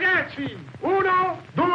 Ragazzi, 1, 2...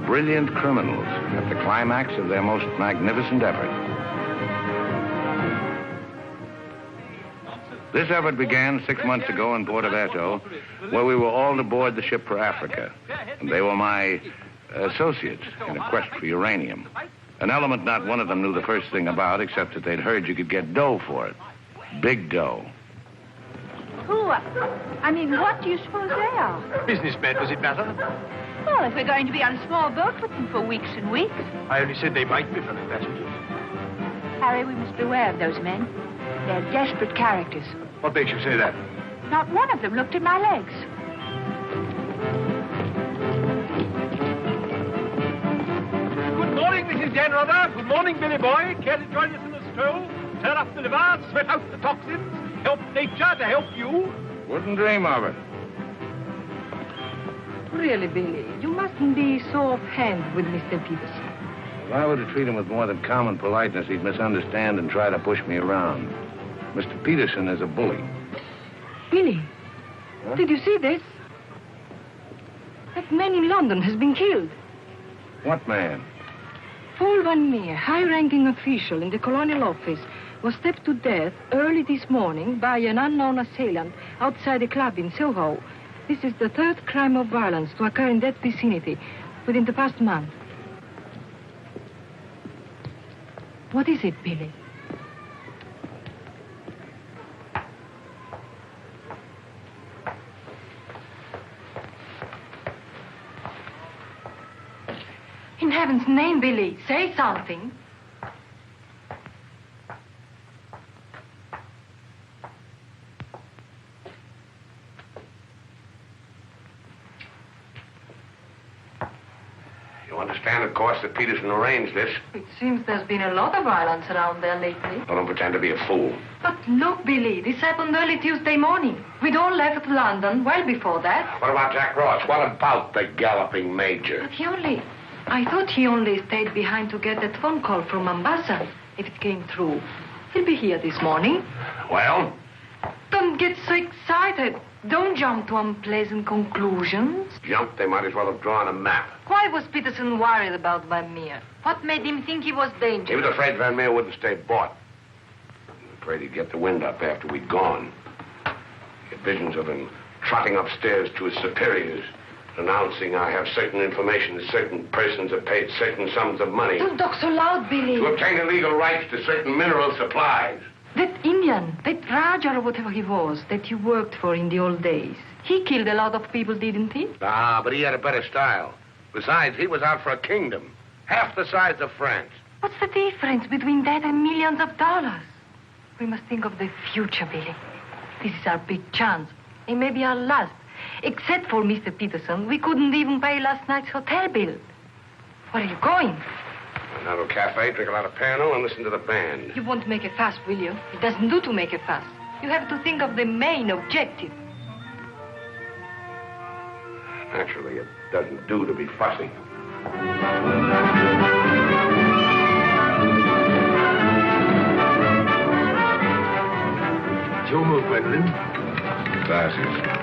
Brilliant criminals at the climax of their most magnificent effort. This effort began 6 months ago in Porto, where we were all to board the ship for Africa. And they were my associates in a quest for uranium. An element not one of them knew the first thing about, except that they'd heard you could get dough for it. Big dough. Who? I mean, what do you suppose they are? Businessmen, does it matter? Well, if we're going to be on a small boat with them for weeks and weeks. I only said they might be fellow passengers. Harry, we must beware of those men. They're desperate characters. What makes you say that? Not one of them looked at my legs. Good morning, Mrs. Janrother. Good morning, Billy Boy. Care to join us in a stroll? Turn up the liver, sweat out the toxins, help nature to help you? Wouldn't dream of it. Really, Billy, you mustn't be so offhand with Mr. Peterson. If I were to treat him with more than common politeness, he'd misunderstand and try to push me around. Mr. Peterson is a bully. Billy, Huh? Did you see this? That man in London has been killed. What man? Paul Van Meer, high-ranking official in the Colonial Office, was stabbed to death early this morning by an unknown assailant outside a club in Soho. This is the third crime of violence to occur in that vicinity within the past month. What is it, Billy? In heaven's name, Billy, say something. Understand, of course, that Peterson arranged this. It seems there's been a lot of violence around there lately. I don't pretend to be a fool. But look, Billy, this happened early Tuesday morning. We'd all left London well before that. What about Jack Ross? What about the galloping major? But I thought he only stayed behind to get that phone call from Mombasa, if it came through. He'll be here this morning. Well? Don't get so excited. Don't jump to unpleasant conclusions. Jump? They might as well have drawn a map. Why was Peterson worried about Van Meer? What made him think he was dangerous? He was afraid Van Meer wouldn't stay bought. Afraid he'd get the wind up after we'd gone. He had visions of him trotting upstairs to his superiors, announcing I have certain information that certain persons have paid certain sums of money. Don't talk so loud, Billy. To obtain illegal rights to certain mineral supplies. That Indian, that Raja or whatever he was, that you worked for in the old days, he killed a lot of people, didn't he? Ah, but he had a better style. Besides, he was out for a kingdom, half the size of France. What's the difference between that and millions of dollars? We must think of the future, Billy. This is our big chance. It may be our last. Except for Mr. Peterson, we couldn't even pay last night's hotel bill. Where are you going? Now to a cafe, drink a lot of Pernod, and listen to the band. You won't make a fuss, will you? It doesn't do to make a fuss. You have to think of the main objective. Naturally, it doesn't do to be fussy. It's your move, Gwendolyn. Glasses.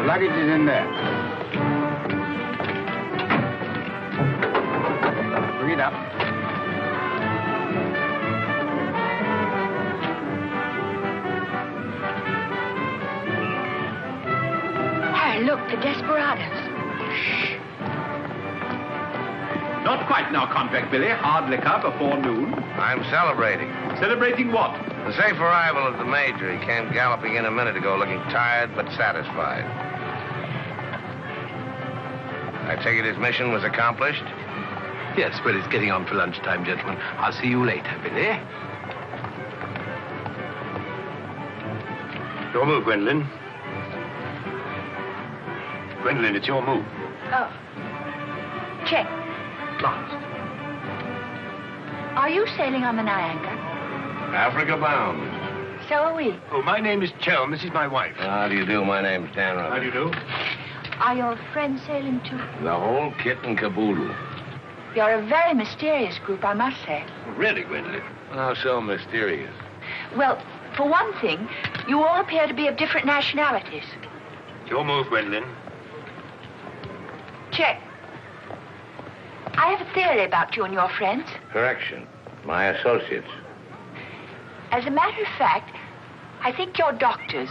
Luggage is in there. Bring it up. Harry, look, the desperados. Shh. Not quite now, Convict Billy. Hard liquor before noon. I'm celebrating. Celebrating what? The safe arrival of the Major. He came galloping in a minute ago looking tired but satisfied. I take it his mission was accomplished? Yes, well, it's getting on for lunchtime, gentlemen. I'll see you later, Billy. Your move, Gwendolyn. Gwendolyn, it's your move. Oh. Check. Last. Are you sailing on the Niagara? Africa bound. So are we. Oh, my name is Chelm. This is my wife. How do you do? My name's Dan How do you do? Are your friends sailing too? The whole kit and caboodle. You're a very mysterious group, I must say. Really, Gwendolyn? How so mysterious? Well, for one thing, you all appear to be of different nationalities. It's your move, Gwendolyn. Check. I have a theory about you and your friends. Correction. My associates. As a matter of fact, I think you're doctors.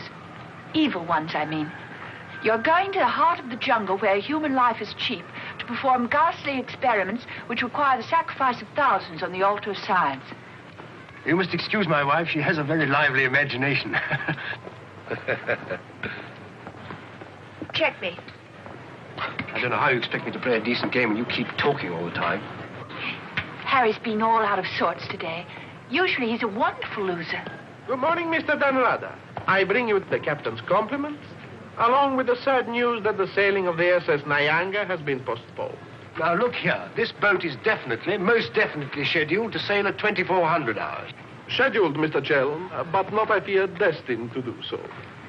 Evil ones, I mean. You're going to the heart of the jungle where human life is cheap to perform ghastly experiments which require the sacrifice of thousands on the altar of science. You must excuse my wife. She has a very lively imagination. Checkmate. I don't know how you expect me to play a decent game when you keep talking all the time. Harry's been all out of sorts today. Usually he's a wonderful loser. Good morning, Mr. Danrada. I bring you the captain's compliments, along with the sad news that the sailing of the SS Niagara has been postponed. Now, look here. This boat is most definitely scheduled to sail at 2400 hours. Scheduled, Mr. Chelm, but not, I fear, destined to do so.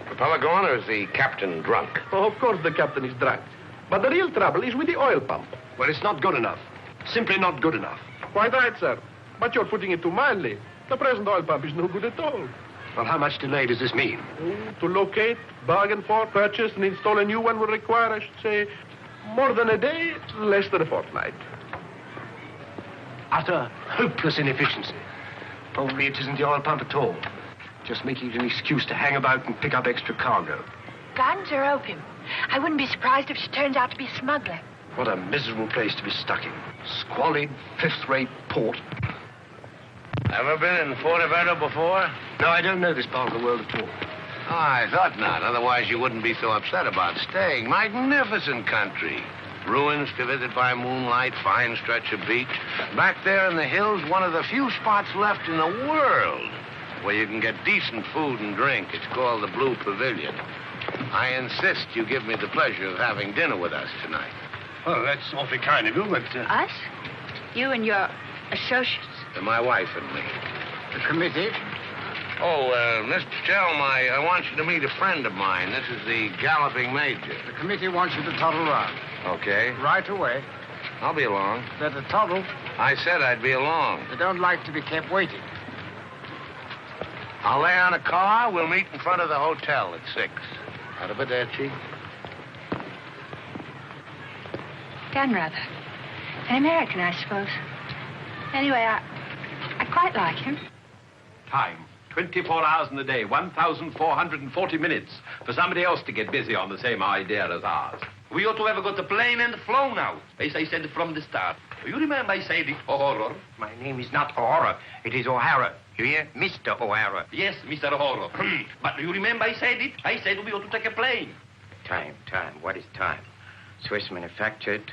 The fella gone, or is the captain drunk? Oh, of course the captain is drunk. But the real trouble is with the oil pump. Well, it's not good enough. Simply not good enough. Quite right, sir. But you're putting it too mildly. The present oil pump is no good at all. Well, how much delay does this mean? To locate, bargain for, purchase, and install a new one will require, I should say, more than a day, less than a fortnight. Utter, hopeless inefficiency. Probably it isn't the oil pump at all. Just making it an excuse to hang about and pick up extra cargo. Guns or opium? I wouldn't be surprised if she turns out to be a smuggler. What a miserable place to be stuck in. Squalid, fifth-rate port. Ever been in Forteventura before? No, I don't know this part of the world at all. Oh, I thought not. Otherwise, you wouldn't be so upset about staying. Magnificent country. Ruins to visit by moonlight, fine stretch of beach. Back there in the hills, one of the few spots left in the world where you can get decent food and drink. It's called the Blue Pavilion. I insist you give me the pleasure of having dinner with us tonight. Oh, that's awfully kind of you, but... Us? You and your associates? My wife and me. The committee? Oh, Mr. Chelm, I want you to meet a friend of mine. This is the Galloping Major. The committee wants you to toddle round. Okay. Right away. I'll be along. Better toddle. I said I'd be along. They don't like to be kept waiting. I'll lay on a car. We'll meet in front of the hotel at 6. Arrivederci. Rather. An American, I suppose. Anyway, I quite like him. Time. 24 hours in the day, 1,440 minutes for somebody else to get busy on the same idea as ours. We ought to have got the plane and flown out, as I said from the start. You remember I said it, O'Hara? My name is not O'Hara. It is O'Hara. You hear? Mr. O'Hara. Yes, Mr. O'Hara. But you remember I said it? I said we ought to take a plane. Time. What is time? Swiss manufactured,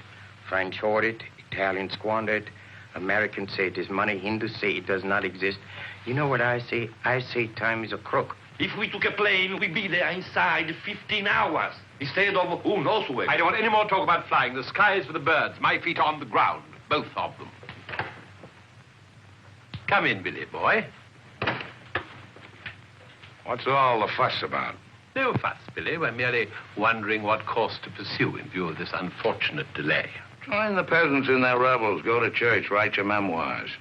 French hoarded, Italian squandered, Americans say it is money, Hindus say it does not exist. You know what I say? I say time is a crook. If we took a plane, we'd be there inside 15 hours. Instead of who knows where. I don't want any more talk about flying. The sky is for the birds. My feet are on the ground. Both of them. Come in, Billy, boy. What's all the fuss about? No fuss, Billy. We're merely wondering what course to pursue in view of this unfortunate delay. Join the peasants in their revels. Go to church. Write your memoirs.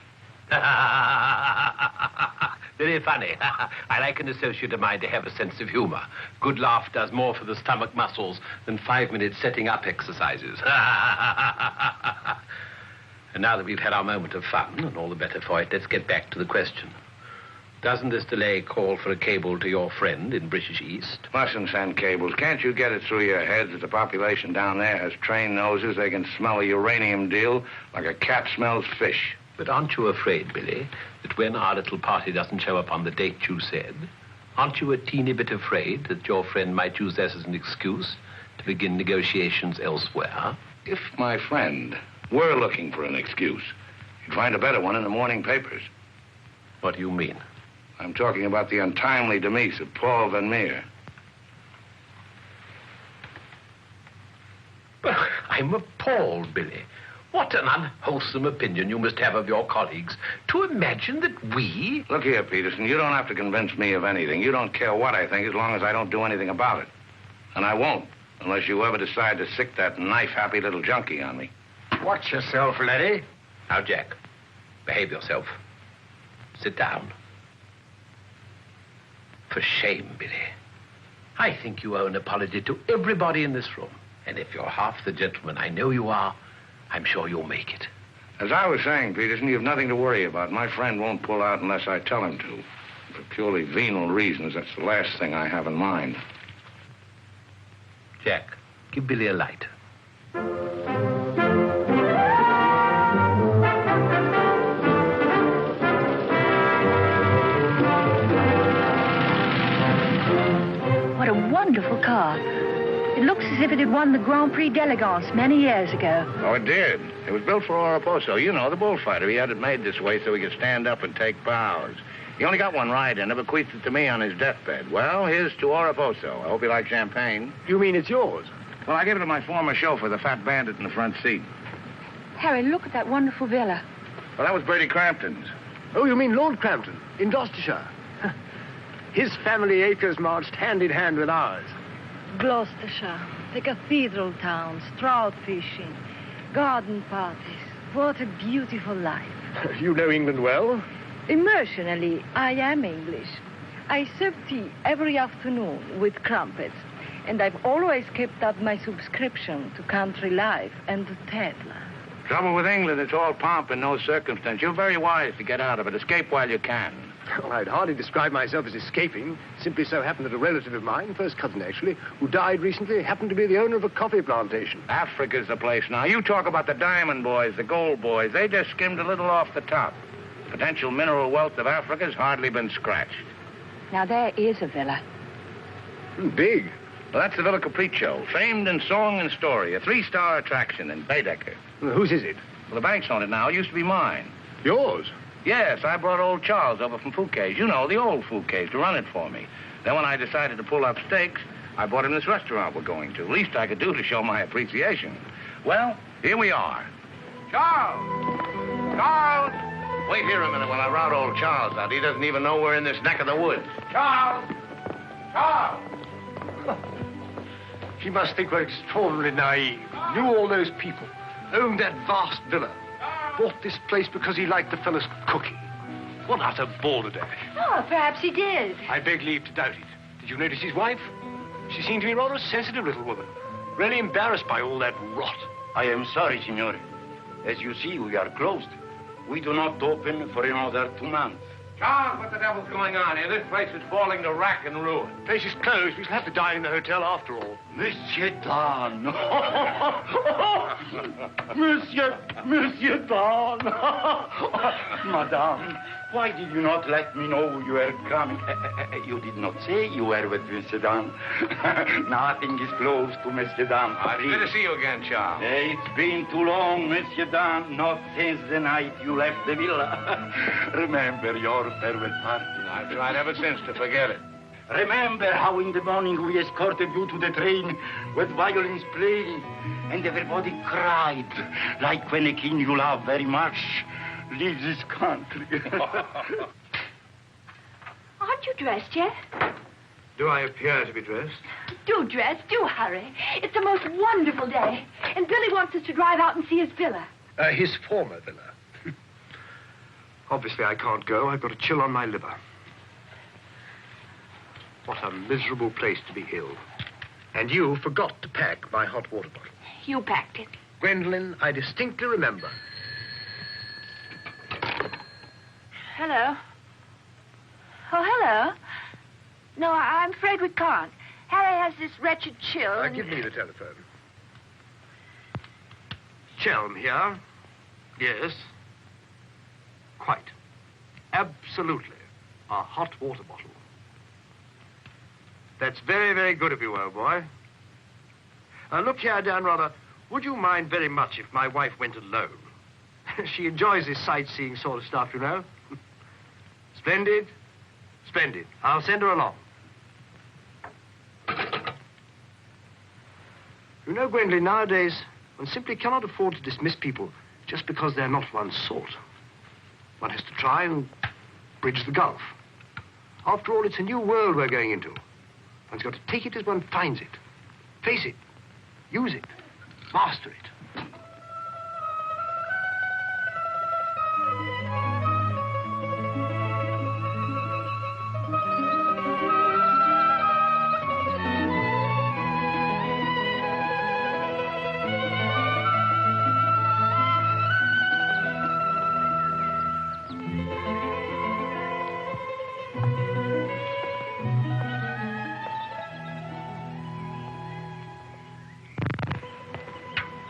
Very funny. I like an associate of mine to have a sense of humor. Good laugh does more for the stomach muscles than 5 minutes setting up exercises. And now that we've had our moment of fun, and all the better for it, let's get back to the question. Doesn't this delay call for a cable to your friend in British East? Mustn't send cables. Can't you get it through your heads that the population down there has trained noses? They can smell a uranium deal like a cat smells fish. But aren't you afraid, Billy, that when our little party doesn't show up on the date you said, aren't you a teeny bit afraid that your friend might use this as an excuse to begin negotiations elsewhere? If my friend were looking for an excuse, you'd find a better one in the morning papers. What do you mean? I'm talking about the untimely demise of Paul Van Meer. I'm appalled, Billy. What an unwholesome opinion you must have of your colleagues to imagine that we... Look here, Peterson, you don't have to convince me of anything. You don't care what I think as long as I don't do anything about it. And I won't, unless you ever decide to sick that knife-happy little junkie on me. Watch yourself, laddie. Now, Jack, behave yourself. Sit down. For shame, Billy. I think you owe an apology to everybody in this room. And if you're half the gentleman I know you are, I'm sure you'll make it. As I was saying, Peterson, you have nothing to worry about. My friend won't pull out unless I tell him to. For purely venal reasons, that's the last thing I have in mind. Jack, give Billy a light. What a wonderful car. It looks as if it had won the Grand Prix d'Elegance many years ago. Oh, it did. It was built for Oraposo. You know, the bullfighter. He had it made this way so he could stand up and take bows. He only got one ride in it, bequeathed it to me on his deathbed. Well, here's to Oraposo. I hope you like champagne. You mean it's yours? Well, I gave it to my former chauffeur, the fat bandit in the front seat. Harry, look at that wonderful villa. Well, that was Bertie Crampton's. Oh, you mean Lord Crampton, in Gloucestershire. His family acres marched hand in hand with ours. Gloucestershire, the cathedral towns, trout fishing, garden parties. What a beautiful life. You know England well? Emotionally, I am English. I serve tea every afternoon with crumpets, and I've always kept up my subscription to Country Life and to Tetler. Trouble with England, it's all pomp and no circumstance. You're very wise to get out of it. Escape while you can. Well, I'd hardly describe myself as escaping. Simply so happened that a relative of mine, first cousin actually, who died recently, happened to be the owner of a coffee plantation. Africa's the place now. You talk about the diamond boys, the gold boys. They just skimmed a little off the top. Potential mineral wealth of Africa's hardly been scratched. Now, there is a villa. Big. Well, that's the Villa Capriccio, famed in song and story, a 3-star attraction in Baedeker. Well, whose is it? Well, the bank's on it now. It used to be mine. Yours? Yes, I brought old Charles over from Fouquet's. You know, the old Fouquet's, to run it for me. Then when I decided to pull up stakes, I bought him this restaurant we're going to. Least I could do to show my appreciation. Well, here we are. Charles! Charles! Wait here a minute while I rout old Charles out. He doesn't even know we're in this neck of the woods. Charles! Charles! He must think we're extraordinarily naive. Knew all those people. Owned that vast villa. Bought this place because he liked the fellow's cooking. What utter balderdash. Oh, perhaps he did. I beg leave to doubt it. Did you notice his wife? She seemed to be rather a sensitive little woman. Really embarrassed by all that rot. I am sorry, signore. As you see, we are closed. We do not open for another 2 months. Charles, what the devil's going on here? This place is falling to rack and ruin. The place is closed. We shall have to dine in the hotel after all. Monsieur Dan. Monsieur Dan. Madame, why did you not let me know you were coming? You did not say you were with Monsieur Dan. Nothing is close to Monsieur Dan. Good to see you again, Charles. It's been too long, Monsieur Dan, not since the night you left the villa. Remember your farewell party. I've tried ever since to forget it. Remember how in the morning we escorted you to the train with violins playing and everybody cried like when a king you love very much leaves this country. Aren't you dressed yet? Do I appear to be dressed? Do dress, do hurry. It's the most wonderful day. And Billy wants us to drive out and see his villa. His former villa. Obviously, I can't go. I've got a chill on my liver. What a miserable place to be ill. And you forgot to pack my hot water bottle. You packed it. Gwendolyn, I distinctly remember. Hello. Oh, hello. No, I'm afraid we can't. Harry has this wretched chill. Give me the telephone. Chelm here. Yes. Quite. Absolutely. A hot water bottle. That's very, very good of you, old boy. Look here, Dan, rather, would you mind very much if my wife went alone? She enjoys this sightseeing sort of stuff, you know. Splendid. Splendid. I'll send her along. You know, Gwendolyn, nowadays, one simply cannot afford to dismiss people just because they're not one's sort. One has to try and bridge the gulf. After all, it's a new world we're going into. One's got to take it as one finds it. Face it. Use it. Master it.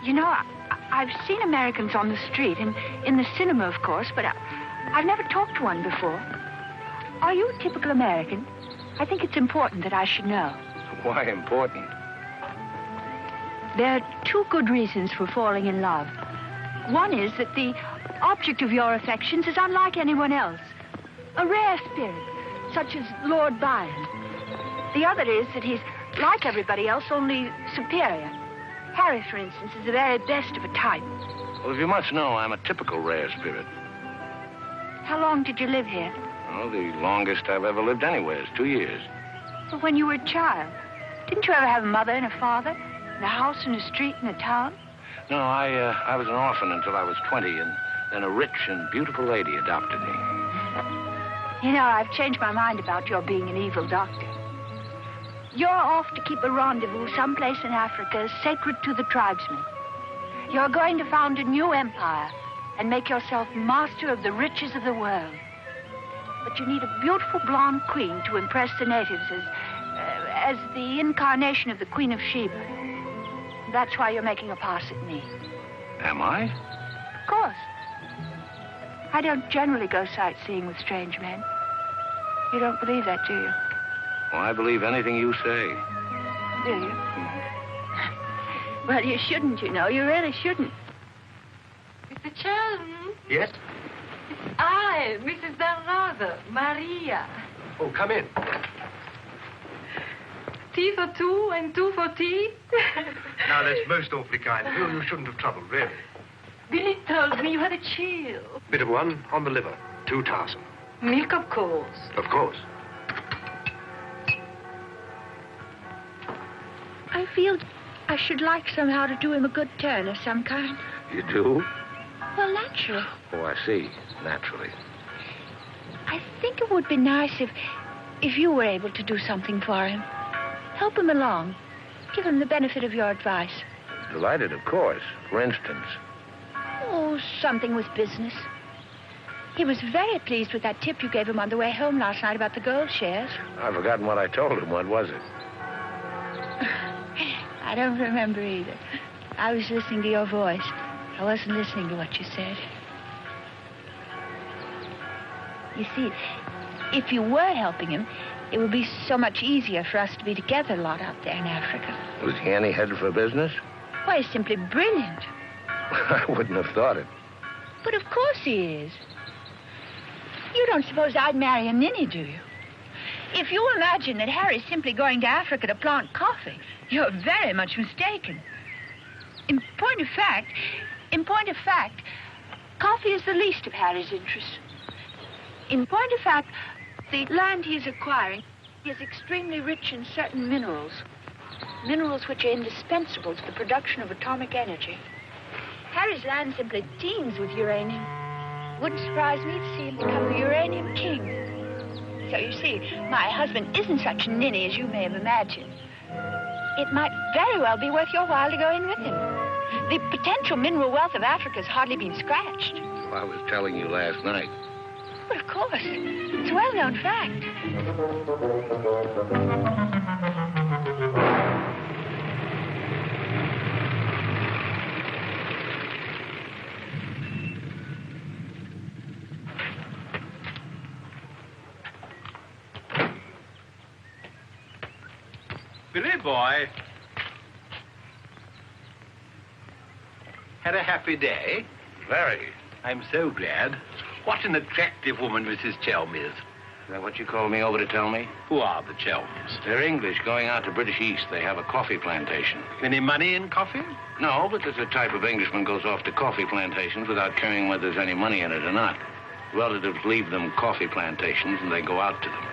You know, I've seen Americans on the street and in the cinema, of course, but I've never talked to one before. Are you a typical American? I think it's important that I should know. Why important? There are two good reasons for falling in love. One is that the object of your affections is unlike anyone else. A rare spirit, such as Lord Byron. The other is that he's like everybody else, only superior. Harry, for instance, is the very best of a type. Well, as you must know, I'm a typical rare spirit. How long did you live here? Oh, the longest I've ever lived anywhere is 2 years. Well, when you were a child. Didn't you ever have a mother and a father? In a house, in a street, in a town? No, I was an orphan until I was 20, and then a rich and beautiful lady adopted me. You know, I've changed my mind about your being an evil doctor. You're off to keep a rendezvous someplace in Africa sacred to the tribesmen. You're going to found a new empire and make yourself master of the riches of the world. But you need a beautiful blonde queen to impress the natives as the incarnation of the Queen of Sheba. That's why you're making a pass at me. Am I? Of course. I don't generally go sightseeing with strange men. You don't believe that, do you? Well, I believe anything you say. Do you? Well, you shouldn't, you know. You really shouldn't. Mr. Chelm? Yes? It's I, Mrs. Bernardo, Maria. Oh, come in. Tea for two and two for tea? Now, that's most awfully kind. You shouldn't have troubled, really. Billy told me you had a chill. Bit of one on the liver. 2 tarsal. Milk, of course. Of course. I feel I should like somehow to do him a good turn of some kind. You do? Well, naturally. Oh, I see. Naturally. I think it would be nice if you were able to do something for him. Help him along. Give him the benefit of your advice. Delighted, of course. For instance. Oh, something with business. He was very pleased with that tip you gave him on the way home last night about the gold shares. I've forgotten what I told him. What was it? I don't remember either. I was listening to your voice. I wasn't listening to what you said. You see, if you were helping him, it would be so much easier for us to be together a lot out there in Africa. Was he any headed for business? Why, he's simply brilliant. I wouldn't have thought it. But of course he is. You don't suppose I'd marry a ninny, do you? If you imagine that Harry's simply going to Africa to plant coffee, you're very much mistaken. In point of fact, coffee is the least of Harry's interests. In point of fact, the land he is acquiring is extremely rich in certain minerals. Minerals which are indispensable to the production of atomic energy. Harry's land simply teems with uranium. Wouldn't surprise me to see him become the uranium king. So you see, my husband isn't such a ninny as you may have imagined. It might very well be worth your while to go in with him. The potential mineral wealth of Africa has hardly been scratched. Well, I was telling you last night. Well, of course. It's a well-known fact. Billy boy. Had a happy day? Very. I'm so glad. What an attractive woman Mrs. Chelm is. Is that what you called me over to tell me? Who are the Chelms? They're English going out to British East. They have a coffee plantation. Any money in coffee? No, but there's a type of Englishman goes off to coffee plantations without caring whether there's any money in it or not. Relatives leave them coffee plantations and they go out to them.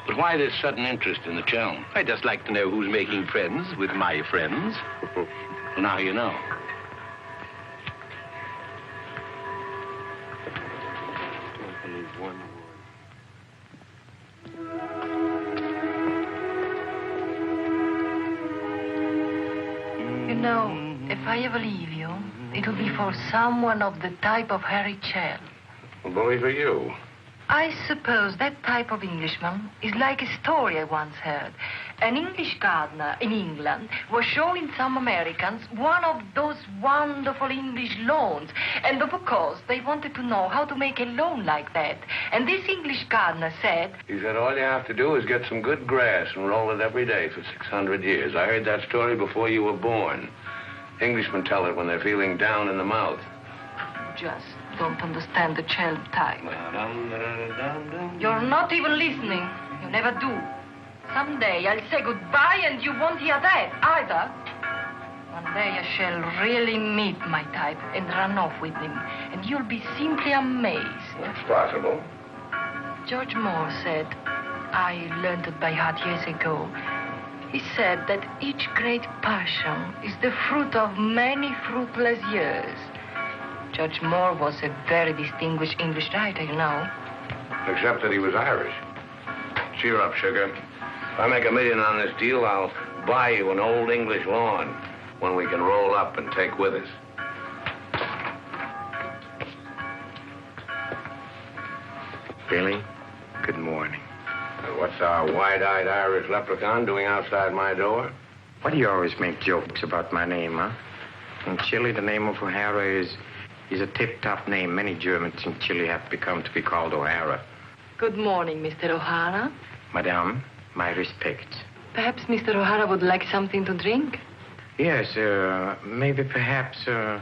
But why this sudden interest in the Chelm? I just like to know who's making friends with my friends. Well, now you know. You know, if I ever leave you, it'll be for someone of the type of Harry Chelm. Well, bully for you. I suppose that type of Englishman is like a story I once heard. An English gardener in England was showing some Americans one of those wonderful English lawns. And of course, they wanted to know how to make a lawn like that. And this English gardener said... He said all you have to do is get some good grass and roll it every day for 600 years. I heard that story before you were born. Englishmen tell it when they're feeling down in the mouth. Just don't understand the Chelm type. You're not even listening. You never do. Someday I'll say goodbye and you won't hear that either. One day I shall really meet my type and run off with him. And you'll be simply amazed. That's possible. George Moore said, I learned it by heart years ago. He said that each great passion is the fruit of many fruitless years. Judge Moore was a very distinguished English writer, you know. Except that he was Irish. Cheer up, sugar. If I make $1 million on this deal, I'll buy you an old English lawn, one we can roll up and take with us. Billy, good morning. What's our wide-eyed Irish leprechaun doing outside my door? Why do you always make jokes about my name, huh? In Chile, the name of O'Hara is a tip-top name. Many Germans in Chile have become to be called O'Hara. Good morning, Mr. O'Hara. Madame, my respects. Perhaps Mr. O'Hara would like something to drink? Yes, maybe perhaps a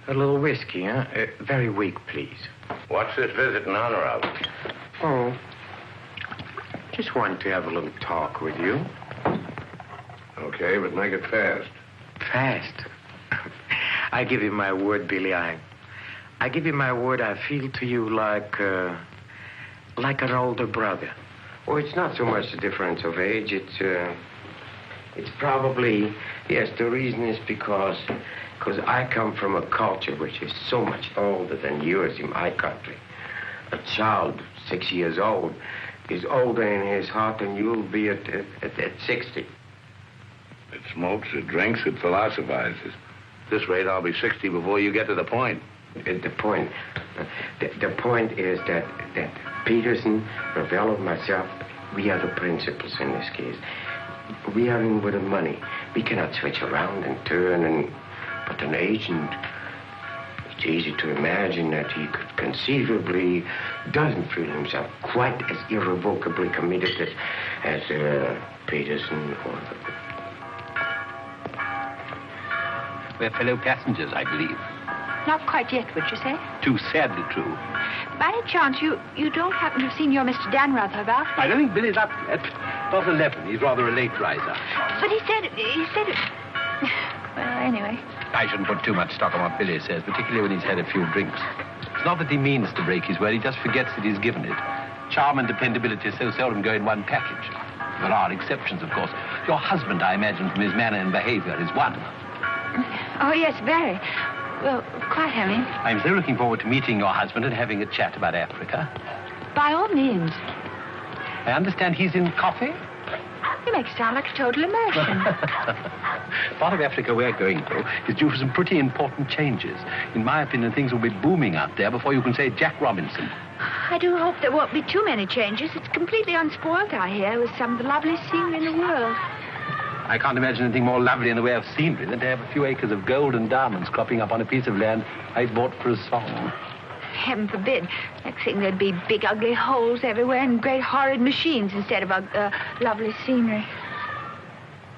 little whiskey, huh? Very weak, please. What's this visit in honor of? Oh, just wanted to have a little talk with you. Okay, but make it fast. Fast? I give you my word, Billy. I give you my word. I feel to you like an older brother. Oh, it's not so much the difference of age. It's probably, yes, the reason is because I come from a culture which is so much older than yours in my country. A child 6 years old is older in his heart than you'll be at 60. It smokes, it drinks, it philosophizes. At this rate, I'll be 60 before you get to the point. At the point. The point is that Peterson, Ravello, myself, we are the principals in this case. We are in with the money. We cannot switch around and turn, but an agent, it's easy to imagine that he could conceivably doesn't feel himself quite as irrevocably committed as Peterson or We're fellow passengers, I believe. Not quite yet, would you say? Too sadly true. By any chance, you don't happen to have seen your Mr. Danrother about? I don't think Billy's up yet. Not 11. He's rather a late riser. But he said it. Well, anyway. I shouldn't put too much stock on what Billy says, particularly when he's had a few drinks. It's not that he means to break his word, he just forgets that he's given it. Charm and dependability so seldom go in one package. There are exceptions, of course. Your husband, I imagine, from his manner and behavior, is one. Oh, yes, very. Well, quite, I mean. I'm so looking forward to meeting your husband and having a chat about Africa. By all means. I understand he's in coffee? You make it sound like a total immersion. Part of Africa we're going to is due for some pretty important changes. In my opinion, things will be booming out there before you can say Jack Robinson. I do hope there won't be too many changes. It's completely unspoiled, I hear, with some of the loveliest scenery in the world. I can't imagine anything more lovely in the way of scenery than to have a few acres of gold and diamonds cropping up on a piece of land I bought for a song. Heaven forbid. Next thing there'd be big, ugly holes everywhere and great, horrid machines instead of lovely scenery.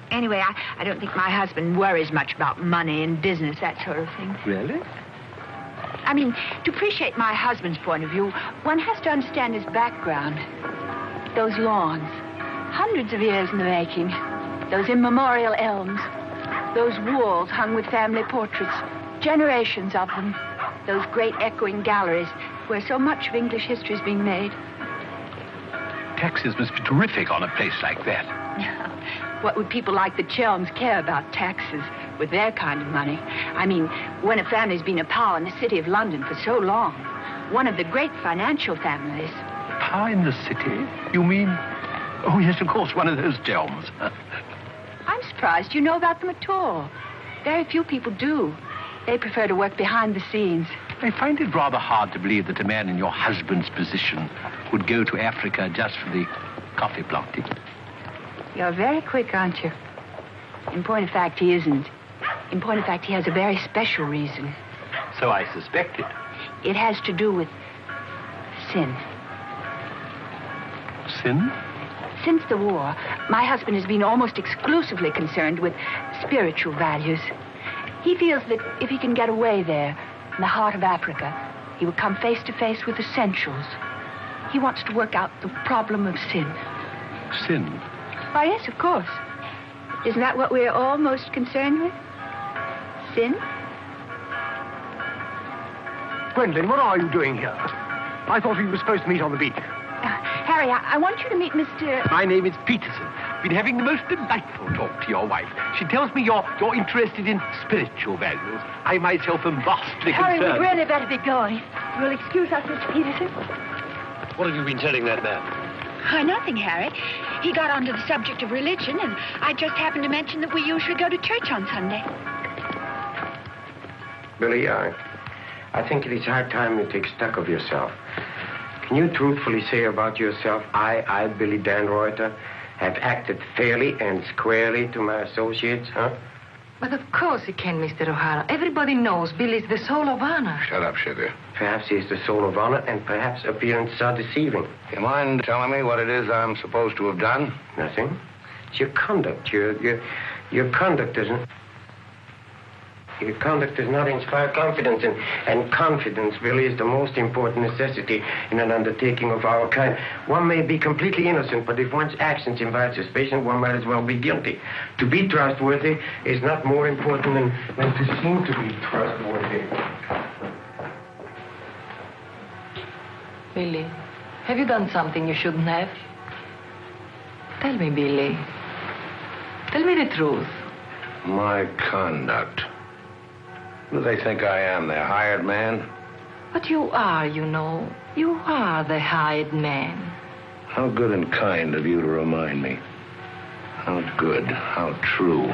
Anyway, I don't think my husband worries much about money and business, that sort of thing. Really? I mean, to appreciate my husband's point of view, one has to understand his background. Those lawns, hundreds of years in the making. Those immemorial elms. Those walls hung with family portraits. Generations of them. Those great echoing galleries where so much of English history is being made. Taxes must be terrific on a place like that. What would people like the Chelms care about taxes with their kind of money? I mean, when a family's been a power in the city of London for so long, one of the great financial families. Power in the city? You mean? Oh, yes, of course, one of those Chelms. I'm surprised you know about them at all. Very few people do. They prefer to work behind the scenes. I find it rather hard to believe that a man in your husband's position would go to Africa just for the coffee planting. You're very quick, aren't you? In point of fact, he isn't. In point of fact, he has a very special reason. So I suspected. It has to do with sin. Sin? Since the war, my husband has been almost exclusively concerned with spiritual values. He feels that if he can get away there, in the heart of Africa, he will come face to face with essentials. He wants to work out the problem of sin. Sin? Why, yes, of course. Isn't that what we're all most concerned with? Sin? Gwendolyn, what are you doing here? I thought we were supposed to meet on the beach. Harry, I want you to meet Mr... My name is Peterson. Been having the most delightful talk to your wife. She tells me you're interested in spiritual values. I myself am vastly Harry, concerned. we'd really better be going. You'll excuse us, Mr. Peterson? What have you been telling that man? Nothing, Harry. He got onto the subject of religion, and I just happened to mention that we usually go to church on Sunday. Billy, I think it is high time you take stock of yourself. Can you truthfully say about yourself, I, Billy Danreuter, have acted fairly and squarely to my associates, huh? But of course he can, Mr. O'Hara. Everybody knows Billy's the soul of honor. Shut up, sugar. Perhaps he's the soul of honor, and perhaps appearances are deceiving. You mind telling me what it is I'm supposed to have done? Nothing. It's your conduct. Your conduct doesn't... Your conduct does not inspire confidence, and confidence really is the most important necessity in an undertaking of our kind. One may be completely innocent, but if one's actions invite suspicion, one might as well be guilty. To be trustworthy is not more important than to seem to be trustworthy. Billy, have you done something you shouldn't have? Tell me, Billy. Tell me the truth. My conduct. Who do they think I am, their hired man? But you are, you know. You are the hired man. How good and kind of you to remind me. How good, how true,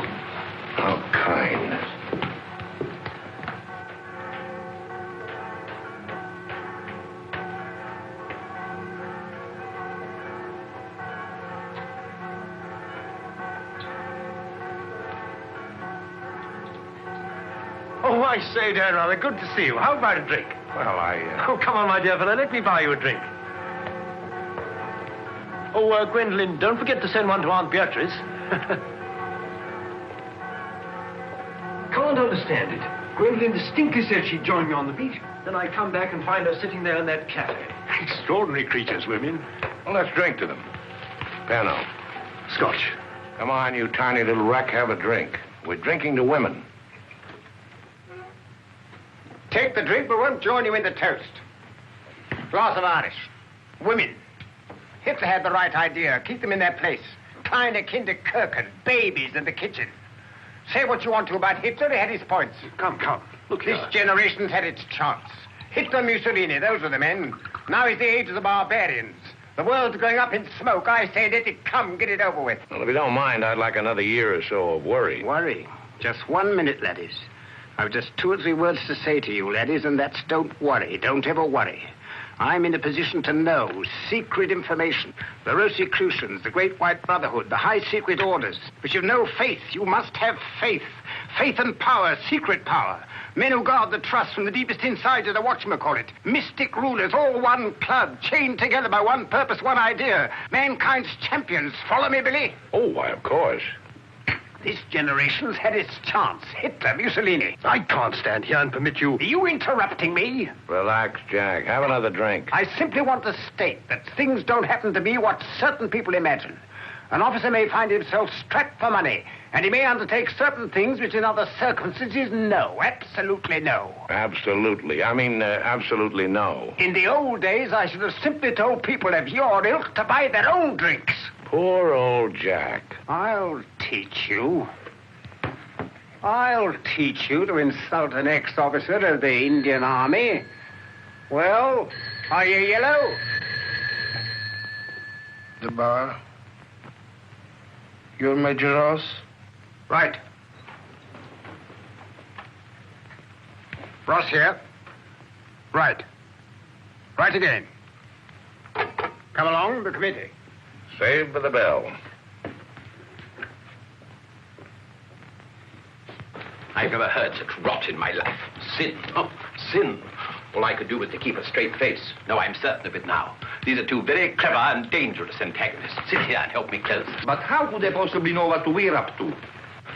how kind. I say, dear, rather good to see you. How about a drink? Well, Oh, come on, my dear fellow. Let me buy you a drink. Oh, Gwendolyn, don't forget to send one to Aunt Beatrice. Can't understand it. Gwendolyn distinctly said she'd join me on the beach. Then I come back and find her sitting there in that cafe. Extraordinary creatures, women. well, let's drink to them. Pano. Scotch. Come on, you tiny little wreck, have a drink. We're drinking to women. Take the drink, but won't join you in the toast. Glass of Irish. Women. Hitler had the right idea. Keep them in their place. Kleine Kinderkirchen, babies in the kitchen. Say what you want to about Hitler, he had his points. Come. Look This here. generation's had its chance. Hitler, Mussolini, those were the men. Now is the age of the barbarians. The world's going up in smoke. I say, let it come, get it over with. Well, if you don't mind, I'd like another year or so of worry. Worry? Just 1 minute, laddies. I've just 2 or 3 words to say to you, laddies, and that's don't worry. Don't ever worry. I'm in a position to know secret information. The Rosicrucians, the Great White Brotherhood, the high secret orders. But you've no faith. You must have faith. Faith and power, secret power. Men who guard the trust from the deepest inside of the whatchamacallit. Mystic rulers, all one club, chained together by one purpose, one idea. Mankind's champions. Follow me, Billy? Oh, why, of course. This generation's had its chance. Hitler, Mussolini. I can't stand here and permit you... Are you interrupting me? Relax, Jack. Have another drink. I simply want to state that things don't happen to be what certain people imagine. An officer may find himself strapped for money, and he may undertake certain things which in other circumstances, no. Absolutely no. Absolutely. Absolutely no. In the old days, I should have simply told people of your ilk to buy their own drinks. Poor old Jack. I'll teach you. I'll teach you to insult an ex-officer of the Indian Army. Well, are you yellow? The bar. You're Major Ross? Right. Ross here. Right. Right again. Come along, the committee. Saved by the bell. I've never heard such rot in my life. Sin. Oh, sin. All I could do was to keep a straight face. No, I'm certain of it now. These are 2 very clever and dangerous antagonists. Sit here and help me close. But how could they possibly know what we're up to?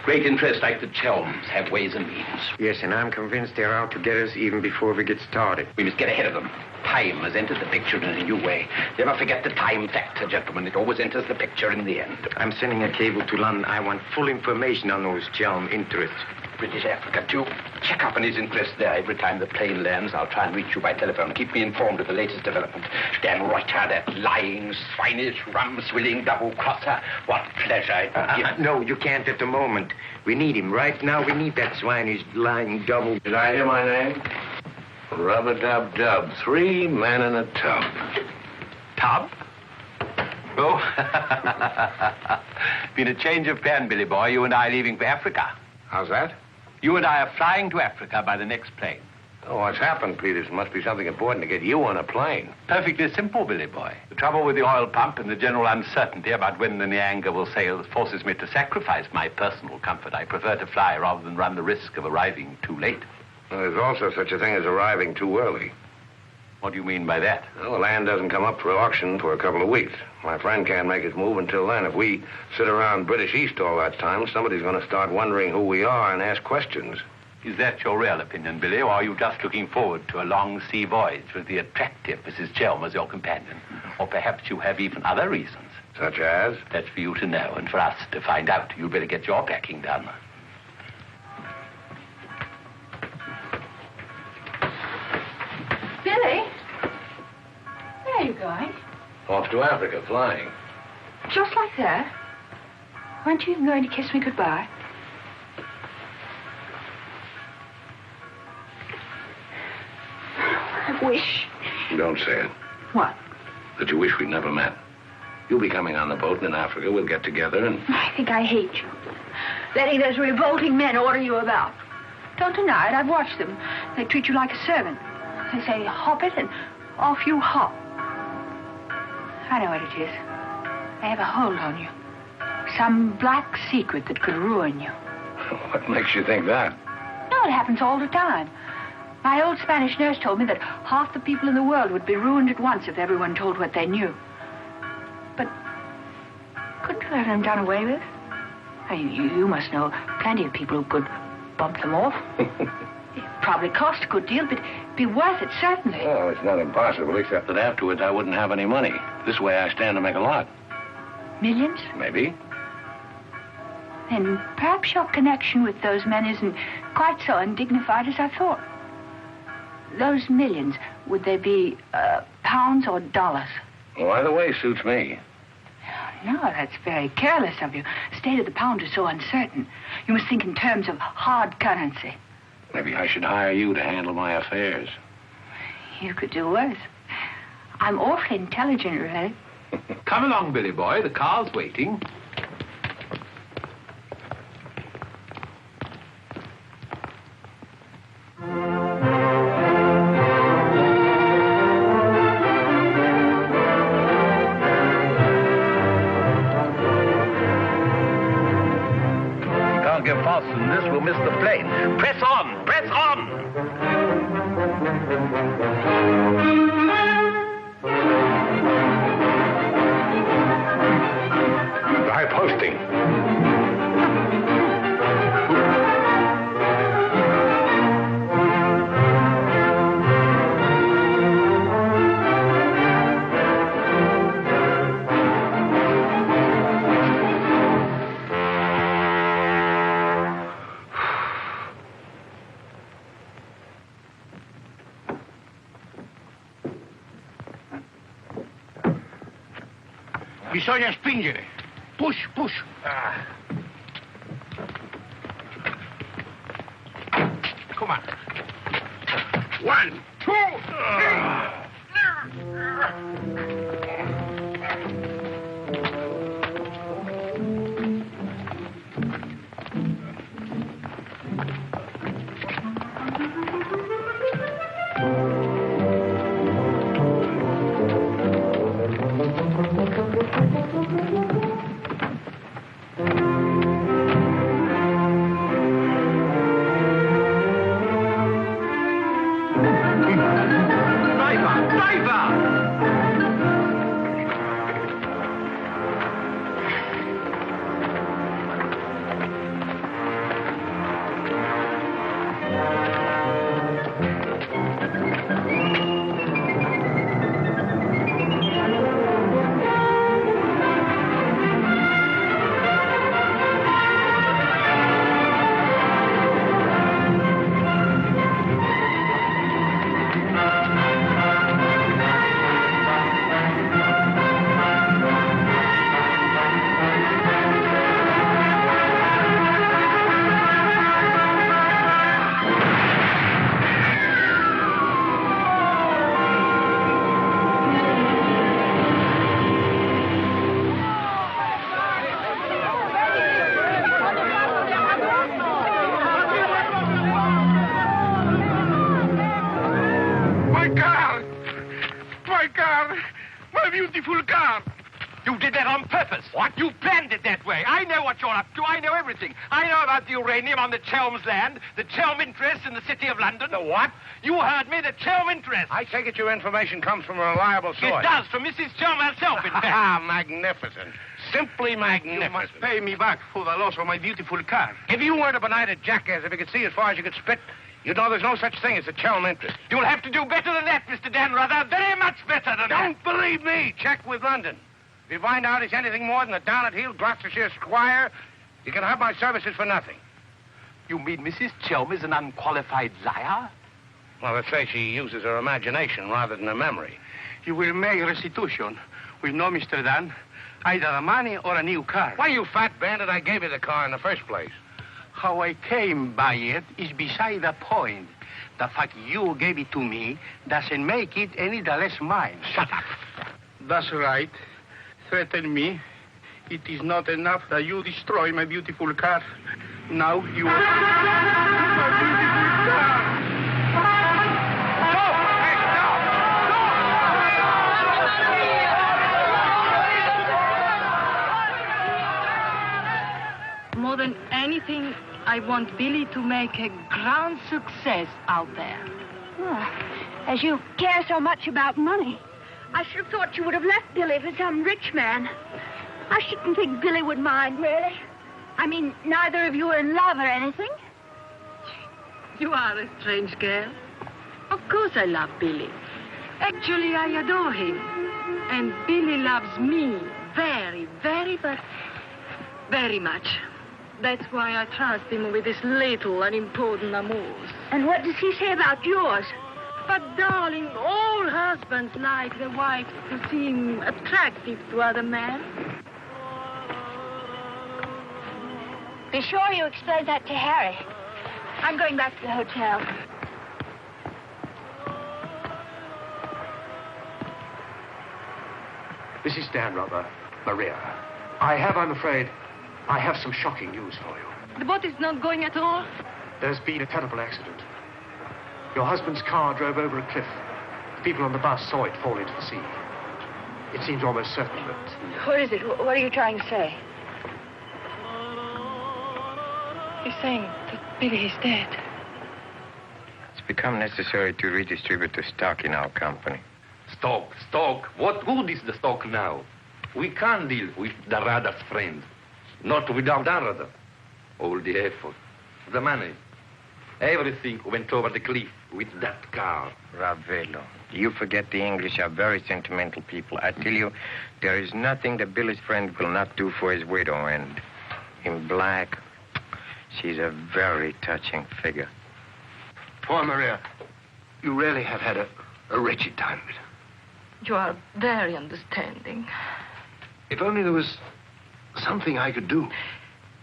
Great interests like the Chelms have ways and means. Yes, and I'm convinced they're out to get us even before we get started. We must get ahead of them. Time has entered the picture in a new way. Never forget the time factor, gentlemen. It always enters the picture in the end. I'm sending a cable to London. I want full information on those Chelm interests. British Africa, too. Check up on his interest there. Every time the plane lands, I'll try and reach you by telephone. Keep me informed of the latest development. Dan Reuter, that lying, swinish, rum-swilling double-crosser. What pleasure it would give. No, you can't at the moment. We need him. Right now, we need that swinish, lying double... Did I hear my name? Rub-a-dub-dub. 3 men in a tub. Tub? Oh. Been a change of plan, Billy boy. You and I are leaving for Africa. How's that? You and I are flying to Africa by the next plane. Oh, what's happened, Peters? Must be something important to get you on a plane. Perfectly simple, Billy boy. The trouble with the oil pump and the general uncertainty about when the Nyanga will sail forces me to sacrifice my personal comfort. I prefer to fly rather than run the risk of arriving too late. Well, there's also such a thing as arriving too early. What do you mean by that? Well, the land doesn't come up for auction for a couple of weeks. My friend can't make his move until then. If we sit around British East all that time, somebody's going to start wondering who we are and ask questions. Is that your real opinion, Billy, or are you just looking forward to a long sea voyage with the attractive Mrs. Chelm as your companion? Or perhaps you have even other reasons? Such as? That's for you to know and for us to find out. You'd better get your packing done. Billy? Where are you going? Off to Africa, flying. Just like that? Weren't you even going to kiss me goodbye? I wish. Don't say it. What? That you wish we'd never met. You'll be coming on the boat, and in Africa we'll get together and... I think I hate you. Letting those revolting men order you about. Don't deny it. I've watched them. They treat you like a servant. They say, hop it, and off you hop. I know what it is. They have a hold on you. Some black secret that could ruin you. What makes you think that? No, it happens all the time. My old Spanish nurse told me that half the people in the world would be ruined at once if everyone told what they knew. But couldn't you let them done away with? I mean, you must know plenty of people who could bump them off. It probably cost a good deal, but it'd be worth it, certainly. Well, it's not impossible, except that afterwards I wouldn't have any money. This way I stand to make a lot. Millions? Maybe. Then perhaps your connection with those men isn't quite so undignified as I thought. Those millions, would they be pounds or dollars? Well, either way suits me. No, that's very careless of you. The state of the pound is so uncertain. You must think in terms of hard currency. Maybe I should hire you to handle my affairs. You could do worse. I'm awfully intelligent, really. Come along, Billy boy. The car's waiting. Can't get faster than this, we'll miss the plane. Press on! Press on! High posting. Bisogna spingere. Push, push. Come on. 1, 2, everything. I know about the uranium on the Chelm's land, the Chelm interest in the City of London. The what? You heard me, the Chelm interest. I take it your information comes from a reliable source. It does, from Mrs. Chelm herself, in fact. Ah, magnificent. Simply magnificent. You must pay me back for the loss of my beautiful car. If you weren't a benighted jackass, if you could see as far as you could spit, you'd know there's no such thing as a Chelm interest. You'll have to do better than that, Mr. Danrother. Very much better than that. Don't believe me. Check with London. If you find out he's anything more than a down-at-heel Gloucestershire squire, you can have my services for nothing. You mean Mrs. Chelm is an unqualified liar? Well, let's say she uses her imagination rather than her memory. You will make restitution with no Mr. Dan, either the money or a new car. Why, you fat bandit, I gave you the car in the first place. How I came by it is beside the point. The fact you gave it to me doesn't make it any the less mine. Shut up. That's right. Threaten me. It is not enough that you destroy my beautiful car. Now you... my beautiful car! More than anything, I want Billy to make a grand success out there. Oh, as you care so much about money, I should have thought you would have left Billy for some rich man. I shouldn't think Billy would mind, really. I mean, neither of you are in love or anything. You are a strange girl. Of course I love Billy. Actually, I adore him. And Billy loves me very, very, but very much. That's why I trust him with his little unimportant amours. And what does he say about yours? But, darling, all husbands like their wives to seem attractive to other men. Be sure you explain that to Harry. I'm going back to the hotel. This is Dan Rubber, Maria. I'm afraid, I have some shocking news for you. The boat is not going at all? There's been a terrible accident. Your husband's car drove over a cliff. The people on the bus saw it fall into the sea. It seems almost certain that... What is it? What are you trying to say? He's saying that Billy is dead. It's become necessary to redistribute the stock in our company. Stock. What good is the stock now? We can't deal with the Rada's friend. Not without Arada. All the effort, the money, everything went over the cliff with that car. Ravello, you forget the English are very sentimental people. I tell you, there is nothing that Billy's friend will not do for his widow. And in black, she's a very touching figure. Poor Maria, you really have had a wretched time of it. You are very understanding. If only there was something I could do.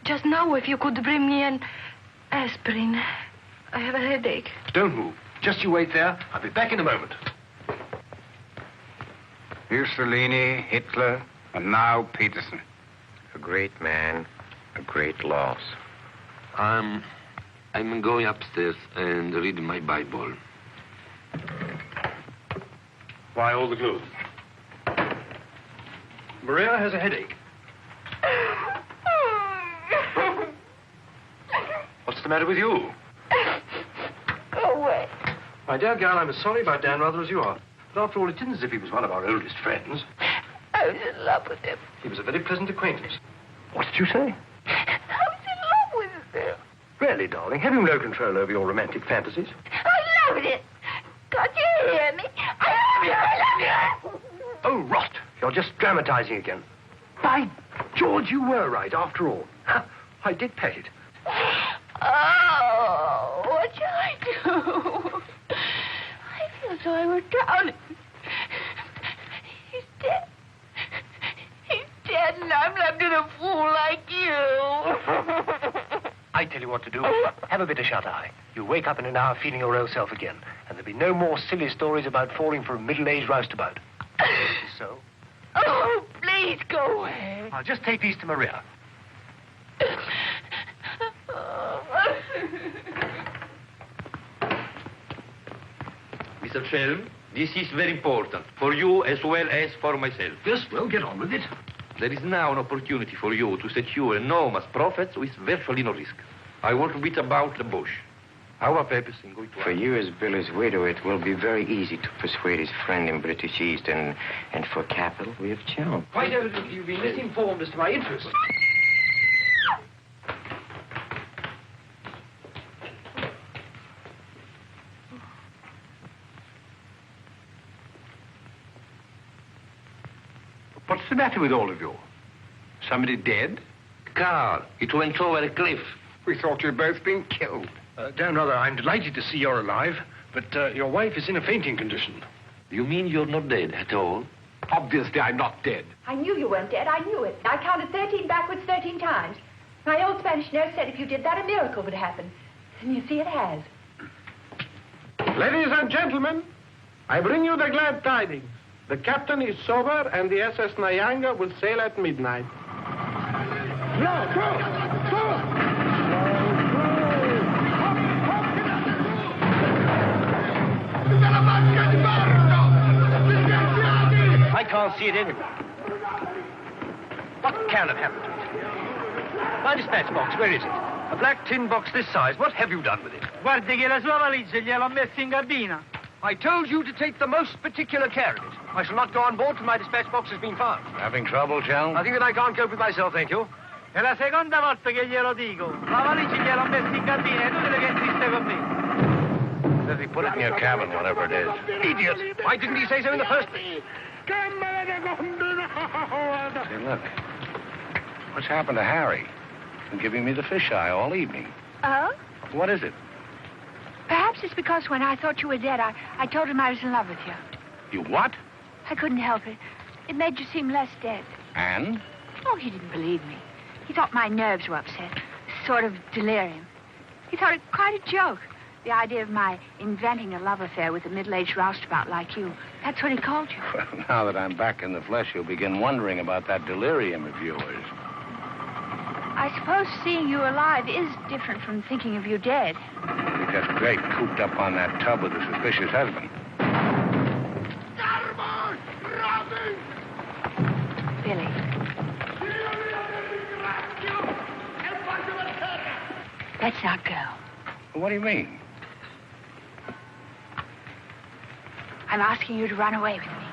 Just now, if you could bring me an aspirin. I have a headache. Don't move. Just you wait there. I'll be back in a moment. Mussolini, Hitler, and now Peterson. A great man, a great loss. I'm going upstairs and reading my Bible. Why all the gloom? Maria has a headache. What's the matter with you? Go away. My dear girl, I'm as sorry about Dan rather as you are. But after all, it isn't as if he was one of our oldest friends. I was in love with him. He was a very pleasant acquaintance. What did you say? I was in love with him. Really, darling, have you no control over your romantic fantasies? I loved it. Can't you hear me? I love you. Oh, rot. You're just dramatizing again. By George, you were right, after all. I did pet it. Oh, what shall I do? I feel so I were drowning. He's dead. He's dead, and I'm left in a fool like you. I tell you what to do. Have a bit of shut-eye. You wake up in an hour feeling your real self again, and there'll be no more silly stories about falling for a middle-aged roustabout. So? Oh, please go away. I'll just take these to Maria. Mr. Shelm, this is very important, for you as well as for myself. Yes, well, get on with it. There is now an opportunity for you to secure enormous profits with virtually no risk. I want to beat about the bush. Our purpose in going to... For you as Billy's widow, it will be very easy to persuade his friend in British East, and for capital, we have John. Quite evidently, you've been misinformed as to my interests. What's the matter with all of you? Somebody dead? Car, it went over a cliff. We thought you'd both been killed. Dan, rather, I'm delighted to see you're alive, but your wife is in a fainting condition. You mean you're not dead at all? Obviously, I'm not dead. I knew you weren't dead. I knew it. I counted 13 backwards 13 times. My old Spanish nurse said if you did that, a miracle would happen. And you see, it has. Ladies and gentlemen, I bring you the glad tidings. The captain is sober, and the SS Nyanga will sail at midnight. I can't see it anywhere. What can have happened to it? My dispatch box, where is it? A black tin box this size. What have you done with it? Guardi che la sua valigia gliel'ho messa in cabina. I told you to take the most particular care of it. I shall not go on board till my dispatch box has been found. Having trouble, Chell? I think that I can't cope with myself, thank you. È la seconda volta che glielo dico. La valigia gliel'ho messa in cabina, è inutile che insiste con me. Says he put it in your cabin, whatever it is. Idiot! Why didn't he say so in the first place? Say, look. What's happened to Harry? He's been giving me the fisheye all evening. Oh? What is it? Perhaps it's because when I thought you were dead, I told him I was in love with you. You what? I couldn't help it. It made you seem less dead. And? Oh, he didn't believe me. He thought my nerves were upset. Sort of delirium. He thought it quite a joke. The idea of my inventing a love affair with a middle-aged roustabout like you. That's what he called you. Well, now that I'm back in the flesh, you'll begin wondering about that delirium of yours. I suppose seeing you alive is different from thinking of you dead. You're just great cooped up on that tub with a suspicious husband. Billy. Let's not go. What do you mean? I'm asking you to run away with me.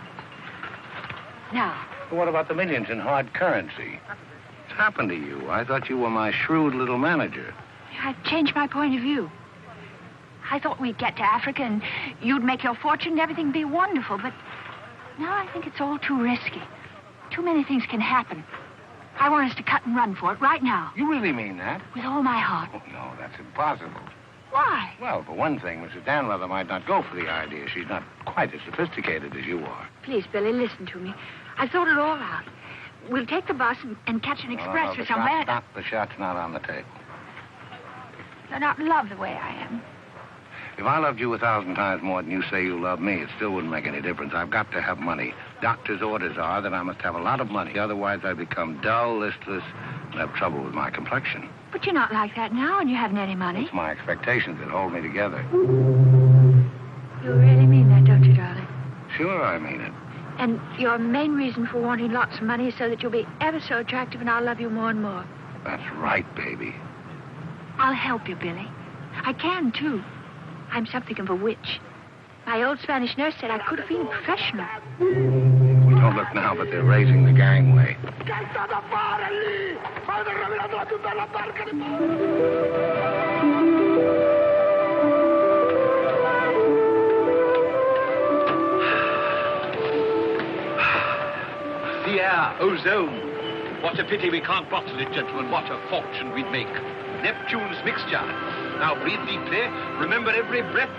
Now. What about the millions in hard currency? What's happened to you? I thought you were my shrewd little manager. I've changed my point of view. I thought we'd get to Africa and you'd make your fortune and everything be wonderful, but now I think it's all too risky. Too many things can happen. I want us to cut and run for it right now. You really mean that? With all my heart. Oh, no, that's impossible. Why? Well, for one thing, Mrs. Danrother might not go for the idea. She's not quite as sophisticated as you are. Please, Billy, listen to me. I've thought it all out. We'll take the bus and catch an express for somewhere. The shot's not on the table. You're not in love the way I am. If I loved you 1,000 times more than you say you love me, it still wouldn't make any difference. I've got to have money. Doctor's orders are that I must have a lot of money. Otherwise, I become dull, listless, and have trouble with my complexion. But you're not like that now, and you haven't any money. It's my expectations that hold me together. You really mean that, don't you, darling? Sure, I mean it. And your main reason for wanting lots of money is so that you'll be ever so attractive and I'll love you more and more. That's right, baby. I'll help you, Billy. I can, too. I'm something of a witch. My old Spanish nurse said I could have been a professional. Don't look now, but they're raising the gangway. The air, ozone. What a pity we can't bottle it, gentlemen. What a fortune we'd make. Neptune's mixture. Now breathe deeply. Remember, every breath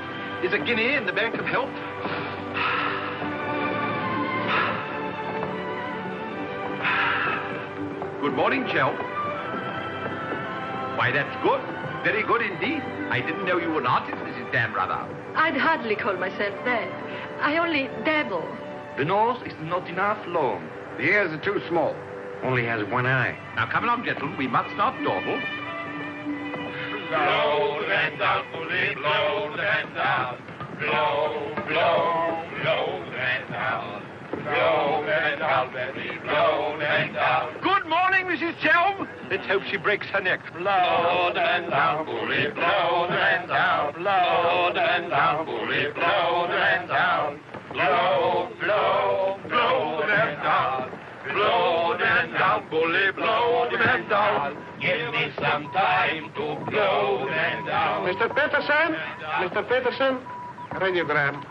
is a guinea in the bank of health. Good morning, Chell. Why, that's good. Very good indeed. I didn't know you were an artist, Mrs. Danrother. I'd hardly call myself that. I only dabble. The nose is not enough long. The ears are too small. Only has one eye. Now, come along, gentlemen. We must not dawdle. Blow the man down, bully, blow the man down. Blow, blow, blow the man down. Blow the man down, baby, blow the man down. Good morning, Mrs. Chelm. Let's hope she breaks her neck. Blow the man down, bully, blow the man down. Blow the man down, bully, blow the man down. Blow, blow, blow the man down. Blow the man down, bully, blow the man down. Give me some time to blow the man down. Mr. Peterson? Mr. Peterson? Radiogram.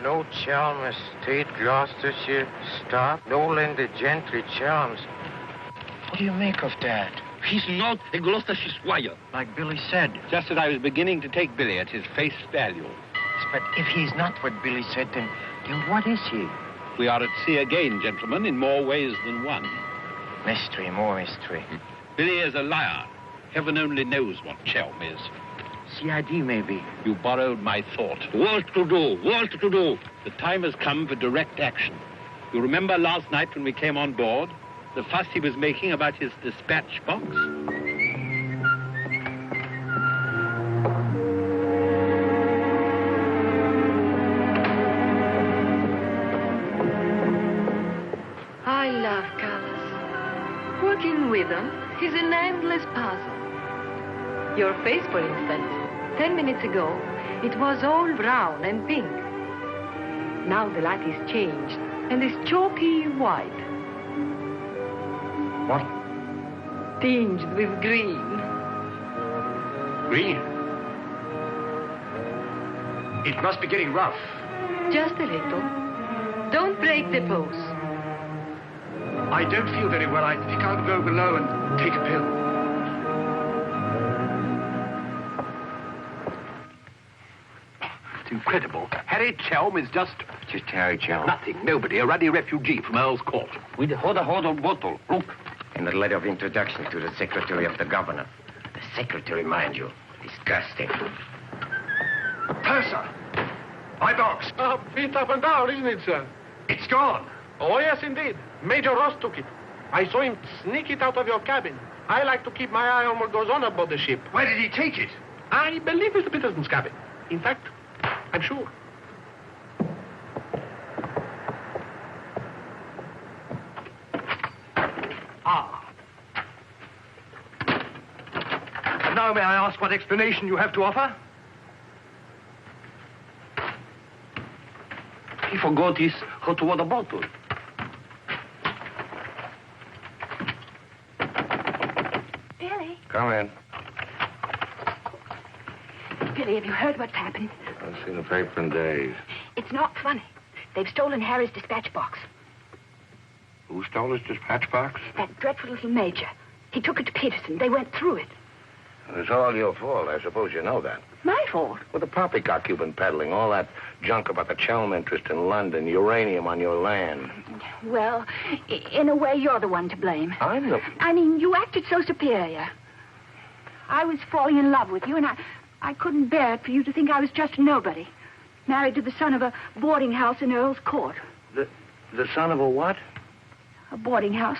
No Chelm Estate, Gloucestershire. Stop. No Linda Gentry Chelms. What do you make of that? He's not a Gloucestershire squire. Like Billy said. Just as I was beginning to take Billy at his face value. But if he's not what Billy said, then what is he? We are at sea again, gentlemen, in more ways than one. Mystery, more mystery. Billy is a liar. Heaven only knows what Chelm is. CID, maybe. You borrowed my thought. What to do? What to do? The time has come for direct action. You remember last night when we came on board? The fuss he was making about his dispatch box? is an endless puzzle. Your face, for instance. 10 minutes ago, it was all brown and pink. Now the light is changed and is chalky white. What? Tinged with green. Green? It must be getting rough. Just a little. Don't break the pose. I don't feel very well. I think I'll go below and take a pill. It's incredible. Harry Chelm is just Harry Chelm. nothing, nobody, a ruddy refugee from Earl's Court. With a hot bottle. Look. And a letter of introduction to the secretary of the governor. The secretary, mind you. Disgusting. Purser! My box. Feet up and down, isn't it, sir? It's gone. Oh, yes, indeed. Major Ross took it. I saw him sneak it out of your cabin. I like to keep my eye on what goes on aboard the ship. Where did he take it? I believe Mr. Peterson's cabin. In fact, I'm sure. And now may I ask what explanation you have to offer? He forgot his hot water bottle. Billy. Come in. Billy, have you heard what's happened? I've seen the paper in days. It's not funny. They've stolen Harry's dispatch box. Who stole his dispatch box? That dreadful little major. He took it to Peterson. They went through it. It's all your fault. I suppose you know that. My fault? Well, the poppycock you've been peddling, all that junk about the Chelm interest in London, uranium on your land. Well, in a way, you're the one to blame. I'm the... I mean, you acted so superior. I was falling in love with you, and I couldn't bear it for you to think I was just a nobody. Married to the son of a boarding house in Earl's Court. The son of a what? A boarding house.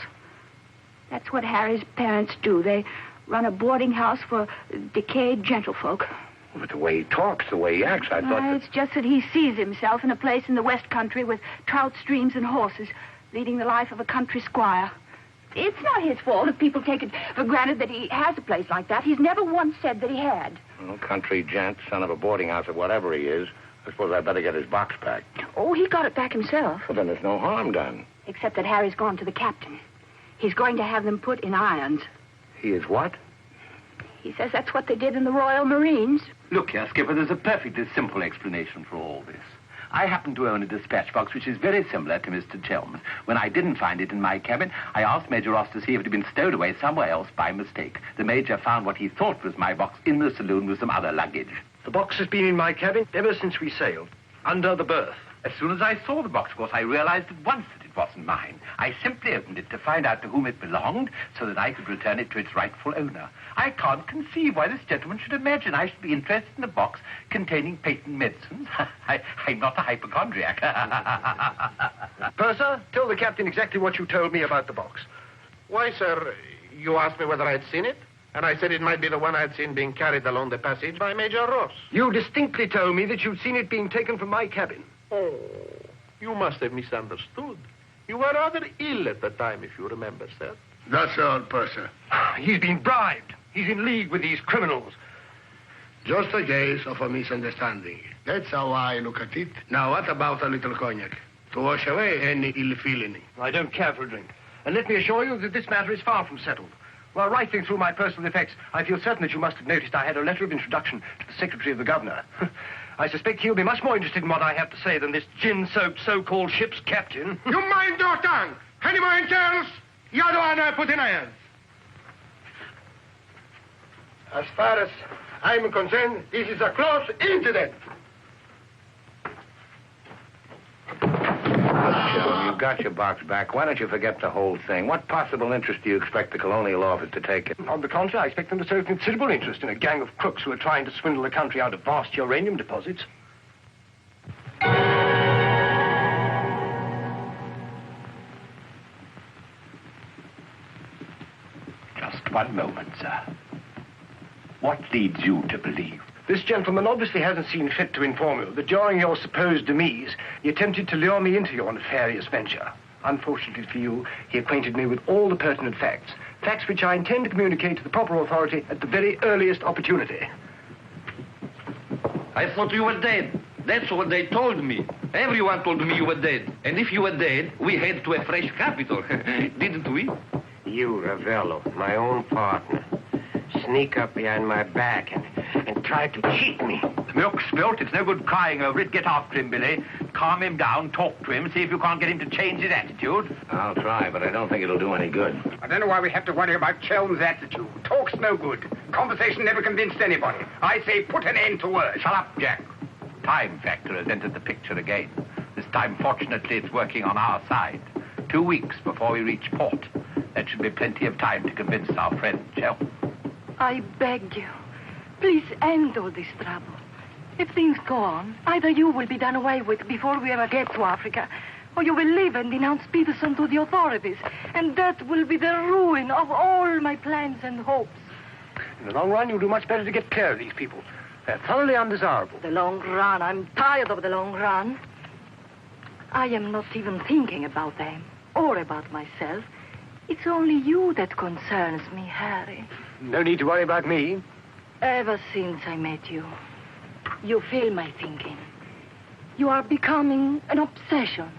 That's what Harry's parents do. They run a boarding house for decayed gentlefolk. But the way he talks, the way he acts, I thought It's just that he sees himself in a place in the West Country with trout streams and horses, leading the life of a country squire. It's not his fault if people take it for granted that he has a place like that. He's never once said that he had. Well, country gent, son of a boarding house or whatever he is. I suppose I'd better get his box back. Oh, he got it back himself. Well, then there's no harm done. Except that Harry's gone to the captain. He's going to have them put in irons. He is what? He says that's what they did in the Royal Marines. Look here, Skipper, there's a perfectly simple explanation for all this. I happen to own a dispatch box which is very similar to Mr. Chelm's. When I didn't find it in my cabin, I asked Major Ross to see if it had been stowed away somewhere else by mistake. The Major found what he thought was my box in the saloon with some other luggage. The box has been in my cabin ever since we sailed, under the berth. As soon as I saw the box, of course, I realized at once that it wasn't mine. I simply opened it to find out to whom it belonged so that I could return it to its rightful owner. I can't conceive why this gentleman should imagine I should be interested in a box containing patent medicines. I'm not a hypochondriac. Purser, tell the captain exactly what you told me about the box. Why, sir, you asked me whether I'd seen it, and I said it might be the one I'd seen being carried along the passage by Major Ross. You distinctly told me that you'd seen it being taken from my cabin. Oh, you must have misunderstood. You were rather ill at the time, if you remember, sir. That's all, Purser. He's been bribed. He's in league with these criminals. Just a case of a misunderstanding. That's how I look at it. Now, what about a little cognac? To wash away any ill feeling. I don't care for a drink. And let me assure you that this matter is far from settled. While rifling through my personal effects, I feel certain that you must have noticed I had a letter of introduction to the secretary of the governor. I suspect he'll be much more interested in what I have to say than this gin-soaked so-called ship's captain. You mind your tongue! Any more else? You're the one I put in irons. As far as I'm concerned, this is a close incident. You got your box back. Why don't you forget the whole thing? What possible interest do you expect the Colonial Office to take in? On the contrary, I expect them to show considerable interest in a gang of crooks who are trying to swindle the country out of vast uranium deposits. Just one moment, sir. What leads you to believe? This gentleman obviously hasn't seen fit to inform you that during your supposed demise, he attempted to lure me into your nefarious venture. Unfortunately for you, he acquainted me with all the pertinent facts. Facts which I intend to communicate to the proper authority at the very earliest opportunity. I thought you were dead. That's what they told me. Everyone told me you were dead. And if you were dead, we head to a fresh capital. Didn't we? You, Ravello, my own partner, sneak up behind my back and try to cheat me. The milk's spilt. It's no good crying over it. Get after him, Billy. Calm him down. Talk to him. See if you can't get him to change his attitude. I'll try, but I don't think it'll do any good. I don't know why we have to worry about Chelm's attitude. Talk's no good. Conversation never convinced anybody. I say put an end to words. Shut up, Jack. Time factor has entered the picture again. This time, fortunately, it's working on our side. 2 weeks before we reach port. That should be plenty of time to convince our friend, Chelm. I beg you, please end all this trouble. If things go on, either you will be done away with before we ever get to Africa, or you will leave and denounce Peterson to the authorities, and that will be the ruin of all my plans and hopes. In the long run, you'll do much better to get clear of these people. They're thoroughly undesirable. The long run. I'm tired of the long run. I am not even thinking about them or about myself. It's only you that concerns me, Harry. No need to worry about me. Ever since I met you, you fill my thinking. You are becoming an obsession.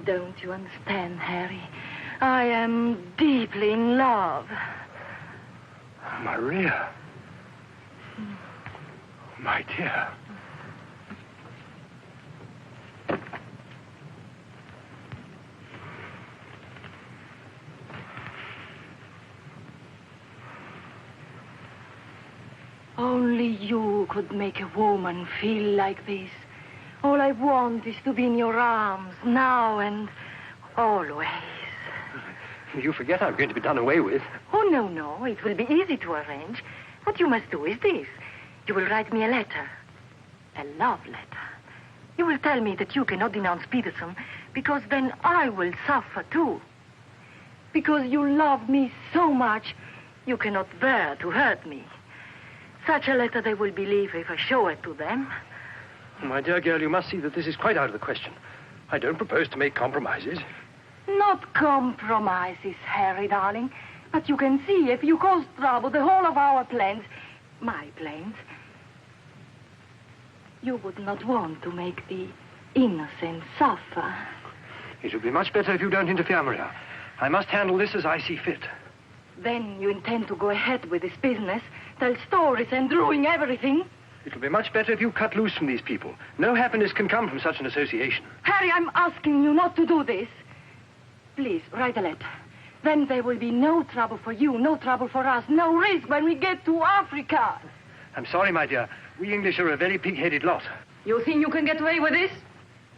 Don't you understand, Harry? I am deeply in love. Maria. My dear. Only you could make a woman feel like this. All I want is to be in your arms, now and always. You forget I'm going to be done away with. Oh, no. It will be easy to arrange. What you must do is this. You will write me a letter. A love letter. You will tell me that you cannot denounce Peterson, because then I will suffer too. Because you love me so much, you cannot bear to hurt me. Such a letter they will believe if I show it to them. My dear girl, you must see that this is quite out of the question. I don't propose to make compromises. Not compromises, Harry, darling. But you can see if you cause trouble, the whole of our plans, my plans, you would not want to make the innocent suffer. It would be much better if you don't interfere, Maria. I must handle this as I see fit. Then you intend to go ahead with this business, tell stories and ruin everything? It will be much better if you cut loose from these people. No happiness can come from such an association. Harry, I'm asking you not to do this. Please, write a letter. Then there will be no trouble for you, no trouble for us, no risk when we get to Africa. I'm sorry, my dear. We English are a very pig-headed lot. You think you can get away with this?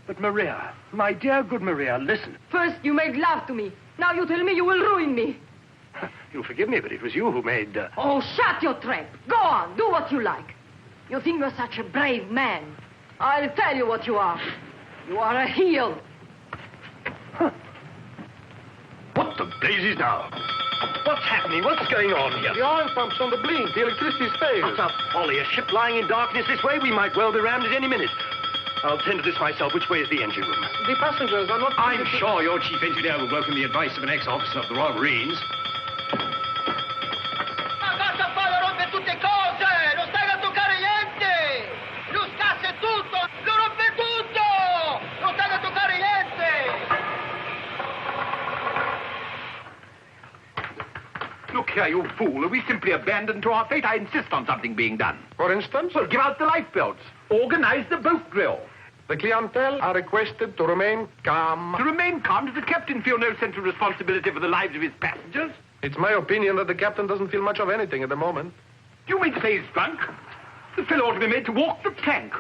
But Maria, my dear good Maria, listen. First you made love to me. Now you tell me you will ruin me. You'll forgive me, but it was you who made... Oh, shut your trap. Go on, do what you like. You think you're such a brave man. I'll tell you what you are. You are a heel. Huh. What the blazes now? What's happening? What's going on here? The oil pump's on the blink. The electricity's failed. Utter folly. A ship lying in darkness this way, we might well be rammed at any minute. I'll tend to this myself. Which way is the engine room? The passengers are not... I'm sure your chief engineer will welcome the advice of an ex-officer of the Royal Marines. Look here, you fool. Are we simply abandoned to our fate? I insist on something being done. For instance? Well, give out the lifebelts. Organize the boat drill. The clientele are requested to remain calm. To remain calm? Does the captain feel no sense of responsibility for the lives of his passengers? It's my opinion that the captain doesn't feel much of anything at the moment. Do you mean to say he's drunk? The fellow ought to be made to walk the plank.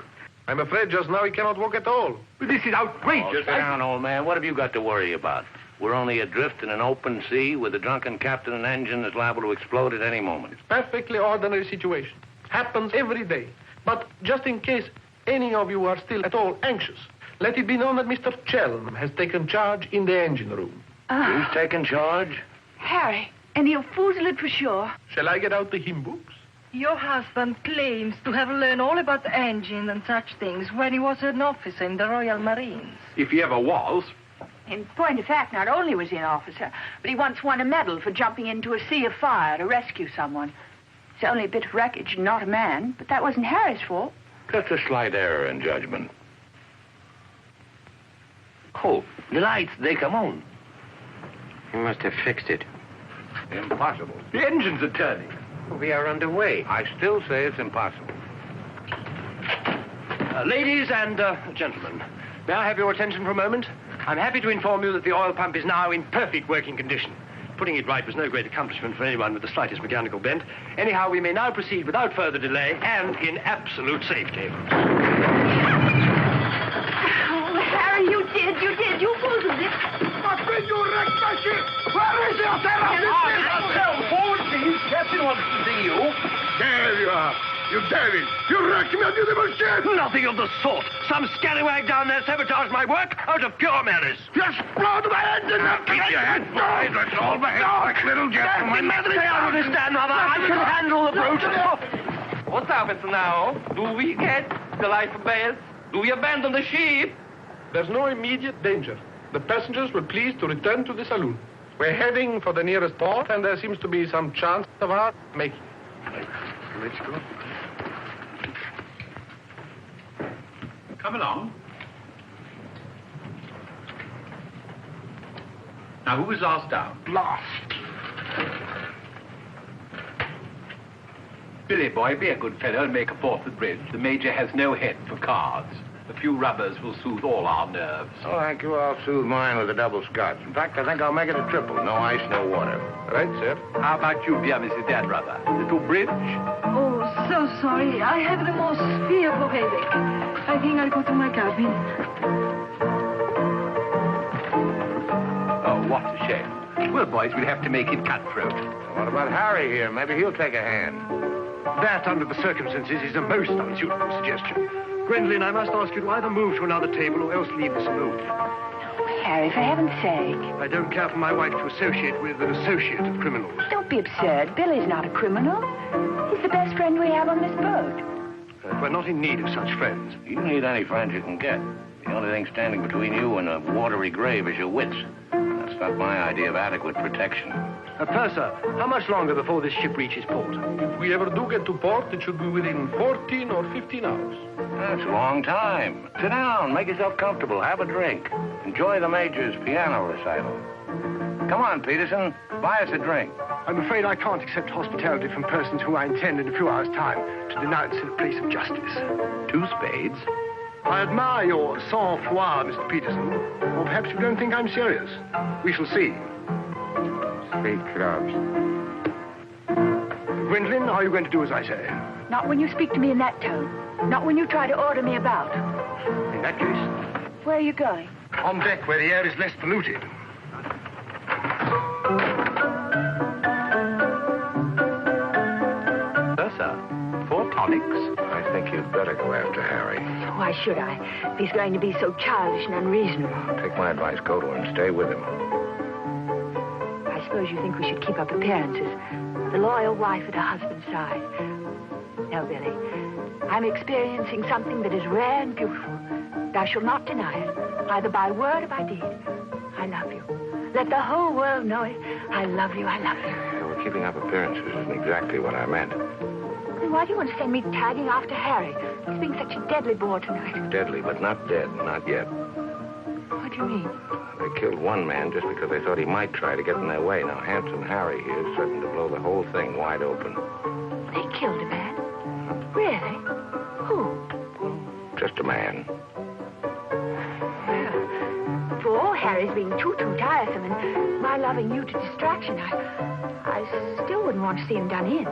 I'm afraid just now he cannot walk at all. But this is outrageous. Oh, sit down, old man. What have you got to worry about? We're only adrift in an open sea with a drunken captain and engine that's liable to explode at any moment. It's a perfectly ordinary situation. Happens every day. But just in case any of you are still at all anxious, let it be known that Mr. Chelm has taken charge in the engine room. Who's taken charge? Harry, and he'll foozle it for sure. Shall I get out the hymn books? Your husband claims to have learned all about engine and such things when he was an officer in the Royal Marines. If he ever was. In point of fact, not only was he an officer, but he once won a medal for jumping into a sea of fire to rescue someone. It's only a bit of wreckage, not a man, but that wasn't Harry's fault. Just a slight error in judgment. Oh, the lights, they come on. You must have fixed it. Impossible. The engines are turning. We are underway. I still say it's impossible. Ladies and gentlemen, may I have your attention for a moment? I'm happy to inform you that the oil pump is now in perfect working condition. Putting it right was no great accomplishment for anyone with the slightest mechanical bent. Anyhow, we may now proceed without further delay and in absolute safety. Oh, Harry, you did. You fooled it. But when you wrecked my ship, where is your terror? Forward, please. Captain wants to see you. There you are. You devil! You wrecked my beautiful ship! Nothing of the sort. Some scallywag down there sabotaged my work out of pure malice. You explode my engine! Keep your head down. Let's all behave like little gentlemen. I don't understand, Mother. I can handle the brute. What's happened now? Do we get the life of bail? Do we abandon the ship? There's no immediate danger. The passengers were pleased to return to the saloon. We're heading for the nearest port, and there seems to be some chance of our making it. Let's go. Come along. Now, who was last down? Last. Billy boy, be a good fellow and make a port the bridge. The Major has no head for cards. A few rubbers will soothe all our nerves. Oh, thank you. I'll soothe mine with a double scotch. In fact, I think I'll make it a triple. No ice, no water. Right, sir. How about you, dear Mrs. Dadbrother? Little bridge? Oh, so sorry. I have the most fearful headache. I think I'll go to my cabin. Oh, what a shame. Well, boys, we'll have to make it cutthroat. What about Harry here? Maybe he'll take a hand. That, under the circumstances, is a most unsuitable suggestion. Gwendolen, I must ask you to either move to another table or else leave the saloon. Harry, for heaven's sake. I don't care for my wife to associate with an associate of criminals. Don't be absurd. Billy's not a criminal. He's the best friend we have on this boat. We're not in need of such friends. You need any friends you can get. The only thing standing between you and a watery grave is your wits. That's not my idea of adequate protection. Purser, how much longer before this ship reaches port? If we ever do get to port, it should be within 14 or 15 hours. That's a long time. Sit down, make yourself comfortable, have a drink. Enjoy the Major's piano recital. Come on, Peterson, buy us a drink. I'm afraid I can't accept hospitality from persons who I intend in a few hours' time to denounce in a place of justice. 2 spades. I admire your sang-froid, Mr. Peterson. Or perhaps you don't think I'm serious. We shall see. 3 clubs. Gwendolen, are you going to do as I say? Not when you speak to me in that tone. Not when you try to order me about. In that case... Where are you going? On deck, where the air is less polluted. Sir, 4 tonics. I think you'd better go after Harry. Why should I? If he's going to be so childish and unreasonable. Take my advice, go to him, stay with him. I suppose you think we should keep up appearances. The loyal wife at her husband's side. No, Billy. I'm experiencing something that is rare and beautiful. And I shall not deny it, either by word or by deed. I love you. Let the whole world know it. I love you, I love you. Yeah, well, keeping up appearances isn't exactly what I meant. Then why do you want to send me tagging after Harry? He's being such a deadly bore tonight. Deadly, but not dead, not yet. What do you mean? They killed one man just because they thought he might try to get in their way. Now, Handsome Harry here is certain to blow the whole thing wide open. They killed a man? Really? Who? Just a man. Well, for all Harry's being too tiresome and my loving you to distraction, I still wouldn't want to see him done in.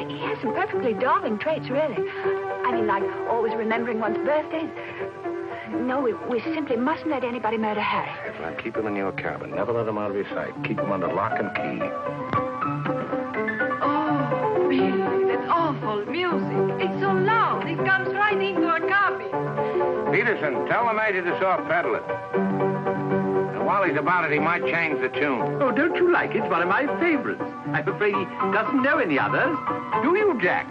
He has some perfectly darling traits, really. I mean, like always remembering one's birthdays. No, we simply mustn't let anybody murder Harry. Well, keep him in your cabin. Never let him out of your sight. Keep him under lock and key. Oh, Billy, that awful music. It's so loud. It comes right into our cabin. Peterson, tell the Major to soft pedal it. And while he's about it, he might change the tune. Oh, don't you like it? It's one of my favorites. I'm afraid he doesn't know any others. Do you, Jack?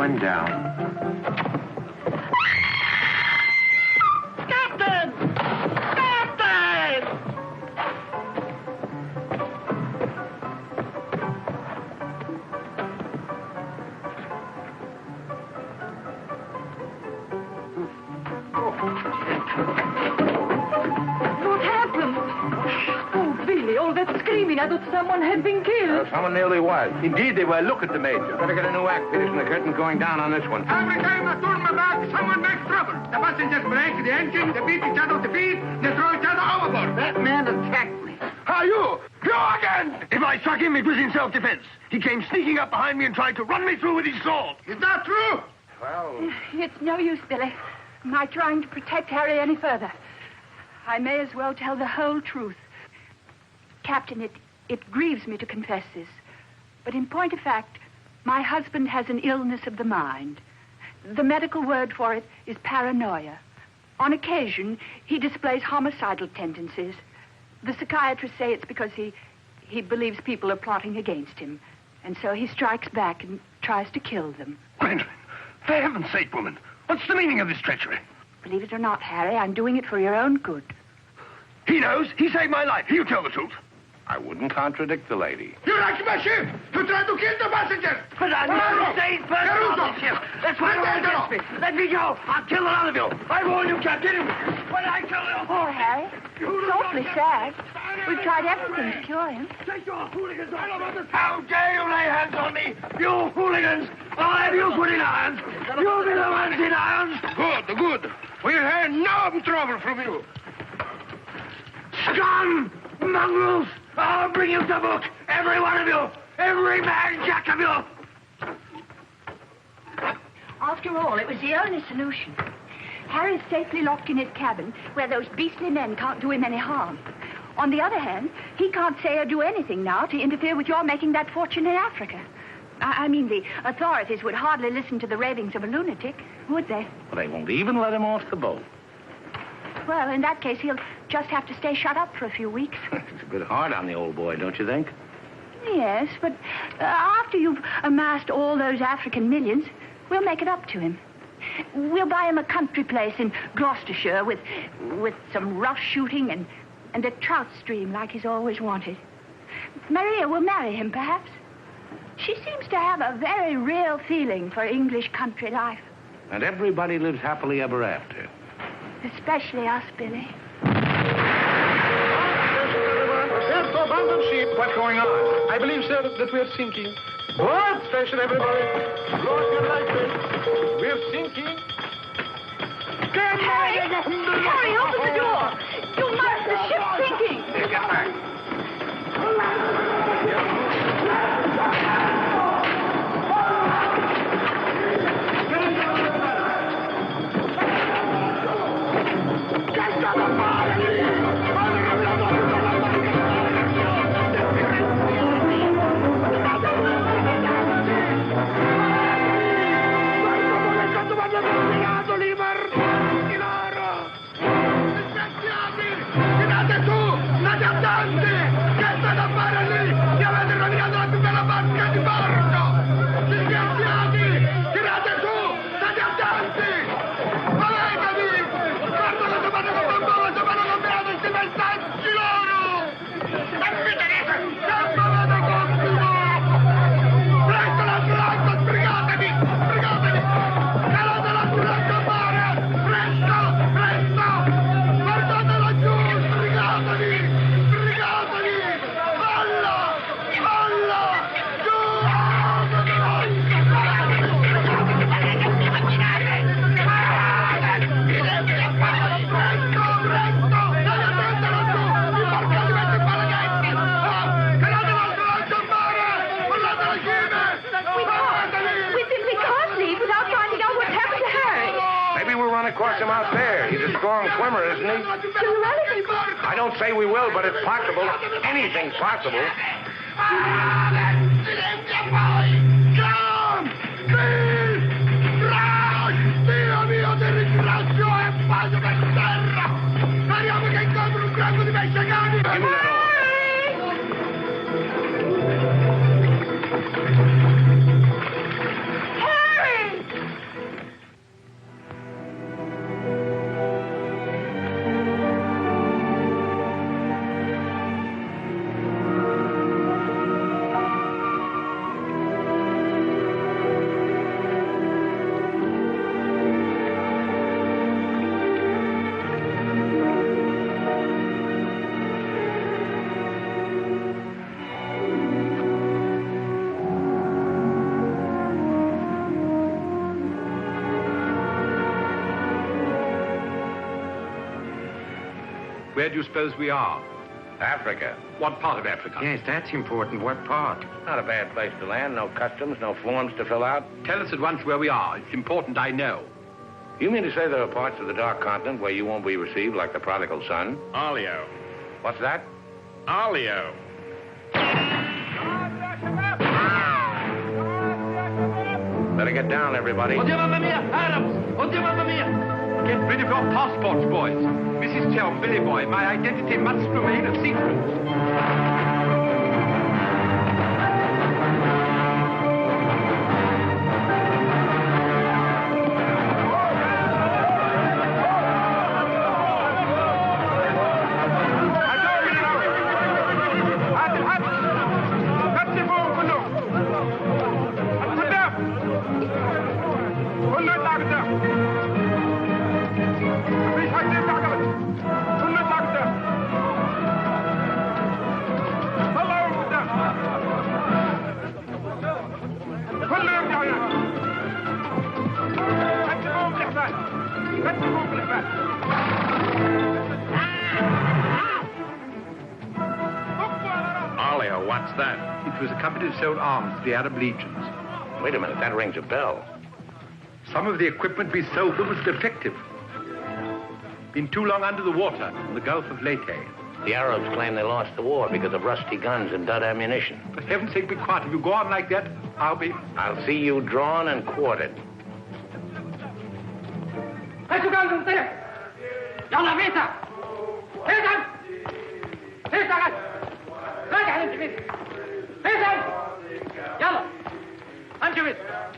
one down. Captain! Captain! What happened? Oh, Billy, all that screaming. I thought someone had been killed. Someone nearly was. Indeed, they were. Look at the Major. Better get a new act finished and the curtain going down on this one. Every time I turn my back, someone makes trouble. The passengers break the engine, they beat each other with the feet, they throw each other overboard. That man attacked me. How you? You again! If I struck him, it was in self-defense. He came sneaking up behind me and tried to run me through with his sword. Is that true? Well... It's no use, Billy. My trying to protect Harry any further. I may as well tell the whole truth. Captain, it grieves me to confess this. But in point of fact, my husband has an illness of the mind. The medical word for it is paranoia. On occasion, he displays homicidal tendencies. The psychiatrists say it's because he believes people are plotting against him. And so he strikes back and tries to kill them. Gwendolen, for heaven's sake, woman, what's the meaning of this treachery? Believe it or not, Harry, I'm doing it for your own good. He knows. He saved my life. He'll tell the truth. I wouldn't contradict the lady. You wrecked my ship! You tried to kill the passengers! But I'm not a safe person on this ship. That's why you're against me. Let me go. I'll kill a lot of you. I warn you, Captain. When I kill you... Poor Harry. It's awfully sad. We've tried everything to cure him. Take your hooligans off. How dare you lay hands on me? You hooligans! I'll have you put in irons. You'll be the ones in irons. Good, good. We'll have no trouble from you. Scum! Mongrels! I'll bring you to book. Every one of you. Every man jack of you. After all, it was the only solution. Harry's safely locked in his cabin where those beastly men can't do him any harm. On the other hand, he can't say or do anything now to interfere with your making that fortune in Africa. I mean, the authorities would hardly listen to the ravings of a lunatic, would they? Well, they won't even let him off the boat. Well, in that case, he'll just have to stay shut up for a few weeks. It's a bit hard on the old boy, don't you think? Yes, but after you've amassed all those African millions, we'll make it up to him. We'll buy him a country place in Gloucestershire with some rough shooting and a trout stream like he's always wanted. Maria will marry him, perhaps. She seems to have a very real feeling for English country life. And everybody lives happily ever after. Especially us, Billy. There's to abandon ship. What's going on? I believe, sir, that we're sinking. What? Station, everybody. Look your light, we're sinking. Harry! Harry, open the door! You must! The ship's sinking! Get back. Across him out there. He's a strong swimmer, isn't he? I don't say we will, but it's possible. Anything's possible. Dio mio, ti ringrazio e passo per terra! Speriamo che incontro un gruppo di messicani! Harry! Where do you suppose we are? Africa. What part of Africa? Yes, that's important. What part? Not a bad place to land. No customs, no forms to fill out. Tell us at once where we are. It's important I know. You mean to say there are parts of the Dark Continent where you won't be received like the prodigal son? Olio. What's that? Olio. Better get down, everybody. Oddio, mamma mia! Arabs! Oddio, mamma mia! Get rid of your passports, boys. Mrs. Tell, Billy Boy, my identity must remain a secret. Olio, what's that? It was a company that sold arms to the Arab legions. Wait a minute, that rings a bell. Some of the equipment we sold them was defective. Been too long under the water in the Gulf of Leyte. The Arabs claim they lost the war because of rusty guns and dud ammunition. For heaven's sake, be quiet. If you go on like that, I'll see you drawn and quartered. يلا فيتا فيتا فيتا راجع انت فيتا فيتا يلا انت فيتا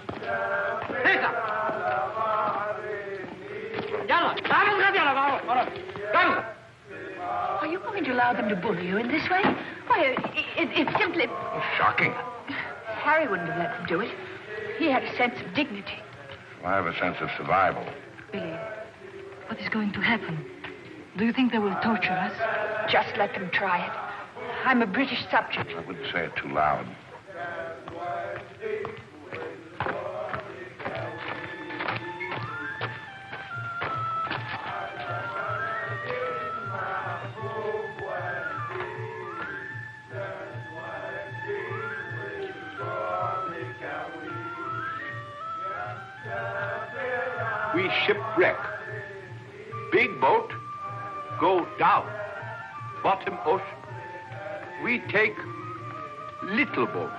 فيتا يلا تعالوا الغد يلا بابا يلا. Are you going to allow them to bully you in this way? Why, it's simply... Shocking. Harry wouldn't have let them do it. He had a sense of dignity. I have a sense of survival. Billy, what is going to happen? Do you think they will torture us? Just let them try it. I'm a British subject. I wouldn't say it too loud. We shipwreck. Big boat, go down. Bottom ocean. We take little boat.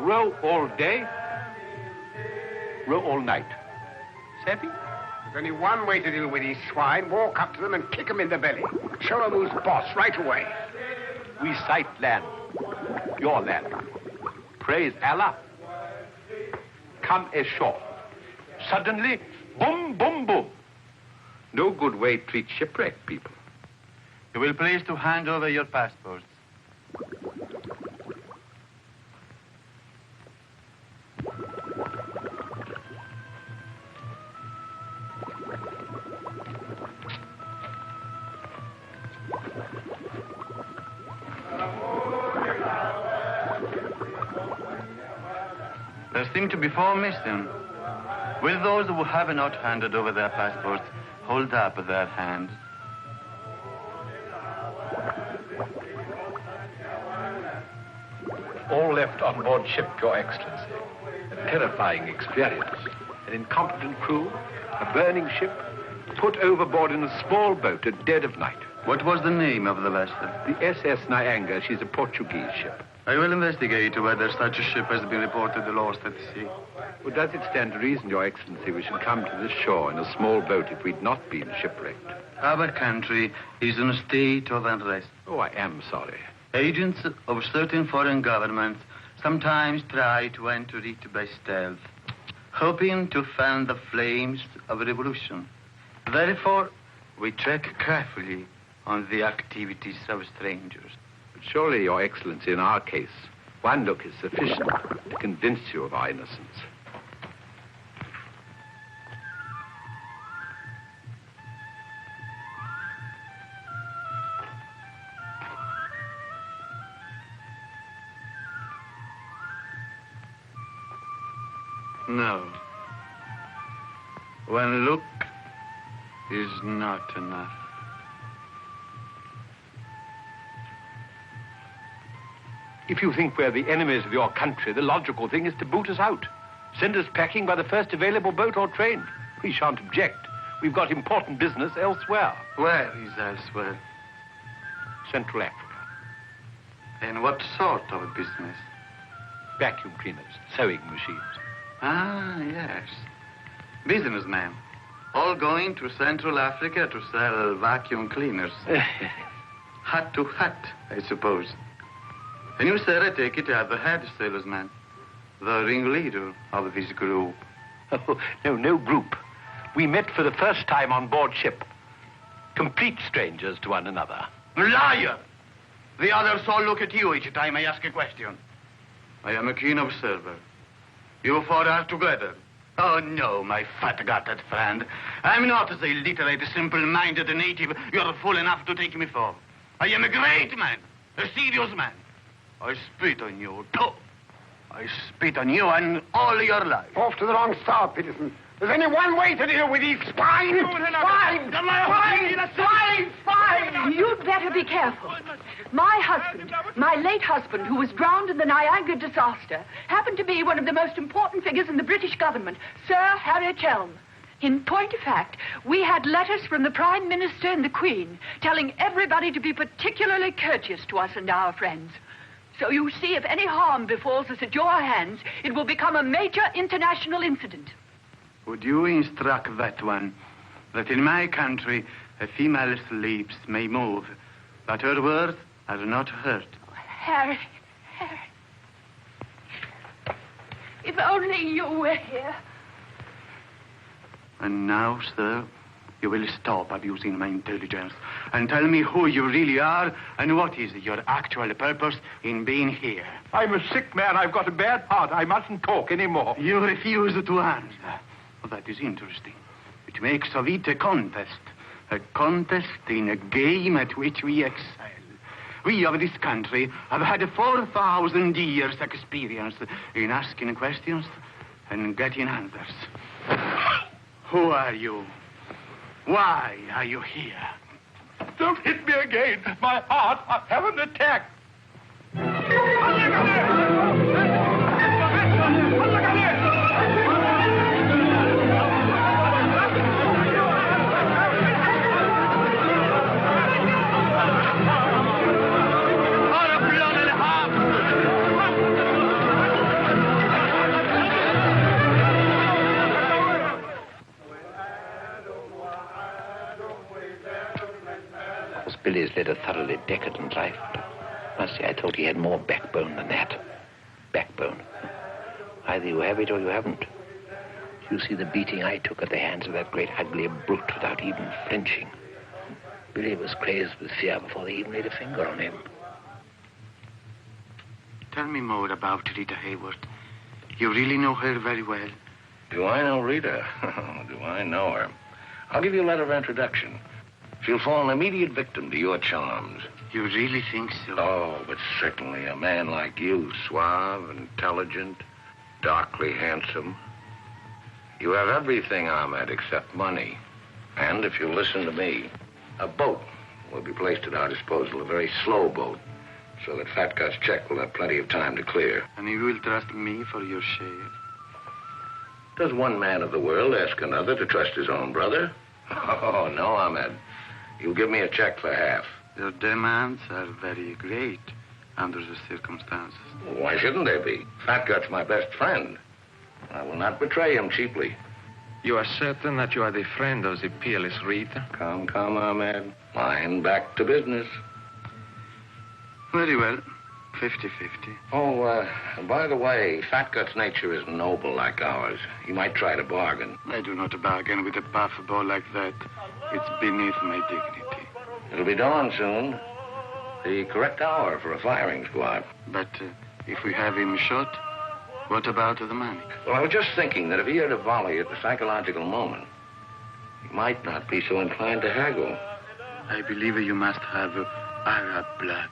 Row all day, row all night. Savvy? There's only one way to deal with these swine. Walk up to them and kick them in the belly. Show them who's boss right away. We sight land. Your land. Praise Allah. Come ashore. Suddenly, boom, boom, boom. No good way to treat shipwrecked people. You will please to hand over your passports. There seem to be 4 missing. Will those who have not handed over their passports hold up their hands? All left on board ship, Your Excellency. A terrifying experience. An incompetent crew, a burning ship, put overboard in a small boat at dead of night. What was the name of the vessel? The SS Nyanga. She's a Portuguese ship. I will investigate whether such a ship has been reported lost at sea. Well, does it stand to reason, Your Excellency, we should come to this shore in a small boat if we'd not been shipwrecked? Our country is in a state of unrest. Oh, I am sorry. Agents of certain foreign governments sometimes try to enter it by stealth, hoping to fan the flames of revolution. Therefore, we check carefully on the activities of strangers. But surely, Your Excellency, in our case, one look is sufficient to convince you of our innocence. No. One look is not enough. If you think we're the enemies of your country, the logical thing is to boot us out. Send us packing by the first available boat or train. We shan't object. We've got important business elsewhere. Where is elsewhere? Central Africa. And what sort of a business? Vacuum cleaners, sewing machines. Ah, yes. Businessmen. All going to Central Africa to sell vacuum cleaners. Hat to hat, I suppose. And you, sir, I take it, are the head salesman, the ringleader of this group. Oh, no group. We met for the first time on board ship. Complete strangers to one another. Liar! The others all look at you each time I ask a question. I am a keen observer. You four are together. Oh, no, my fat-gutted friend. I'm not the illiterate, simple-minded native you're fool enough to take me for. I am a great man, a serious man. I spit on you, too. I spit on you and all your life. Off to the wrong start, Peterson. There's only one way to deal with these swine! Swine! You'd better be careful. My husband, my late husband, who was drowned in the Niagara disaster, happened to be one of the most important figures in the British government, Sir Harry Chelm. In point of fact, we had letters from the Prime Minister and the Queen telling everybody to be particularly courteous to us and our friends. So you see, if any harm befalls us at your hands, it will become a major international incident. Would you instruct that one that in my country a female's lips may move, but her words are not heard? Harry. If only you were here. And now, sir, you will stop abusing my intelligence and tell me who you really are and what is your actual purpose in being here. I'm a sick man. I've got a bad heart. I mustn't talk anymore. You refuse to answer. Well, that is interesting. It makes of it a contest in a game at which we excel. We of this country have had 4,000 years' experience in asking questions and getting answers. Who are you? Why are you here? Don't hit me again. My heart. I have an attack. Billy's led a thoroughly decadent life. Must say, I thought he had more backbone than that. Backbone. Either you have it or you haven't. You see the beating I took at the hands of that great ugly brute without even flinching. Billy was crazed with fear before they even laid a finger on him. Tell me more about Rita Hayworth. You really know her very well. Do I know Rita? Do I know her? I'll give you a letter of introduction. She'll fall an immediate victim to your charms. You really think so? Oh, but certainly a man like you, suave, intelligent, darkly handsome. You have everything, Ahmed, except money. And if you listen to me, a boat will be placed at our disposal, a very slow boat, so that Fat Gut's check will have plenty of time to clear. And you will trust me for your share? Does one man of the world ask another to trust his own brother? Oh, no, Ahmed. You give me a check for half. Your demands are very great under the circumstances. Well, why shouldn't they be? Fat Gut's my best friend. I will not betray him cheaply. You are certain that you are the friend of the peerless Rita? Come, Ahmed. Mind back to business. Very well. 50-50. Oh, by the way, Fat Gut's nature is noble like ours. He might try to bargain. I do not bargain with a puffball like that. It's beneath my dignity. It'll be dawn soon. The correct hour for a firing squad. But if we have him shot, what about the money? Well, I was just thinking that if he had a volley at the psychological moment, he might not be so inclined to haggle. I believe you must have Arab blood.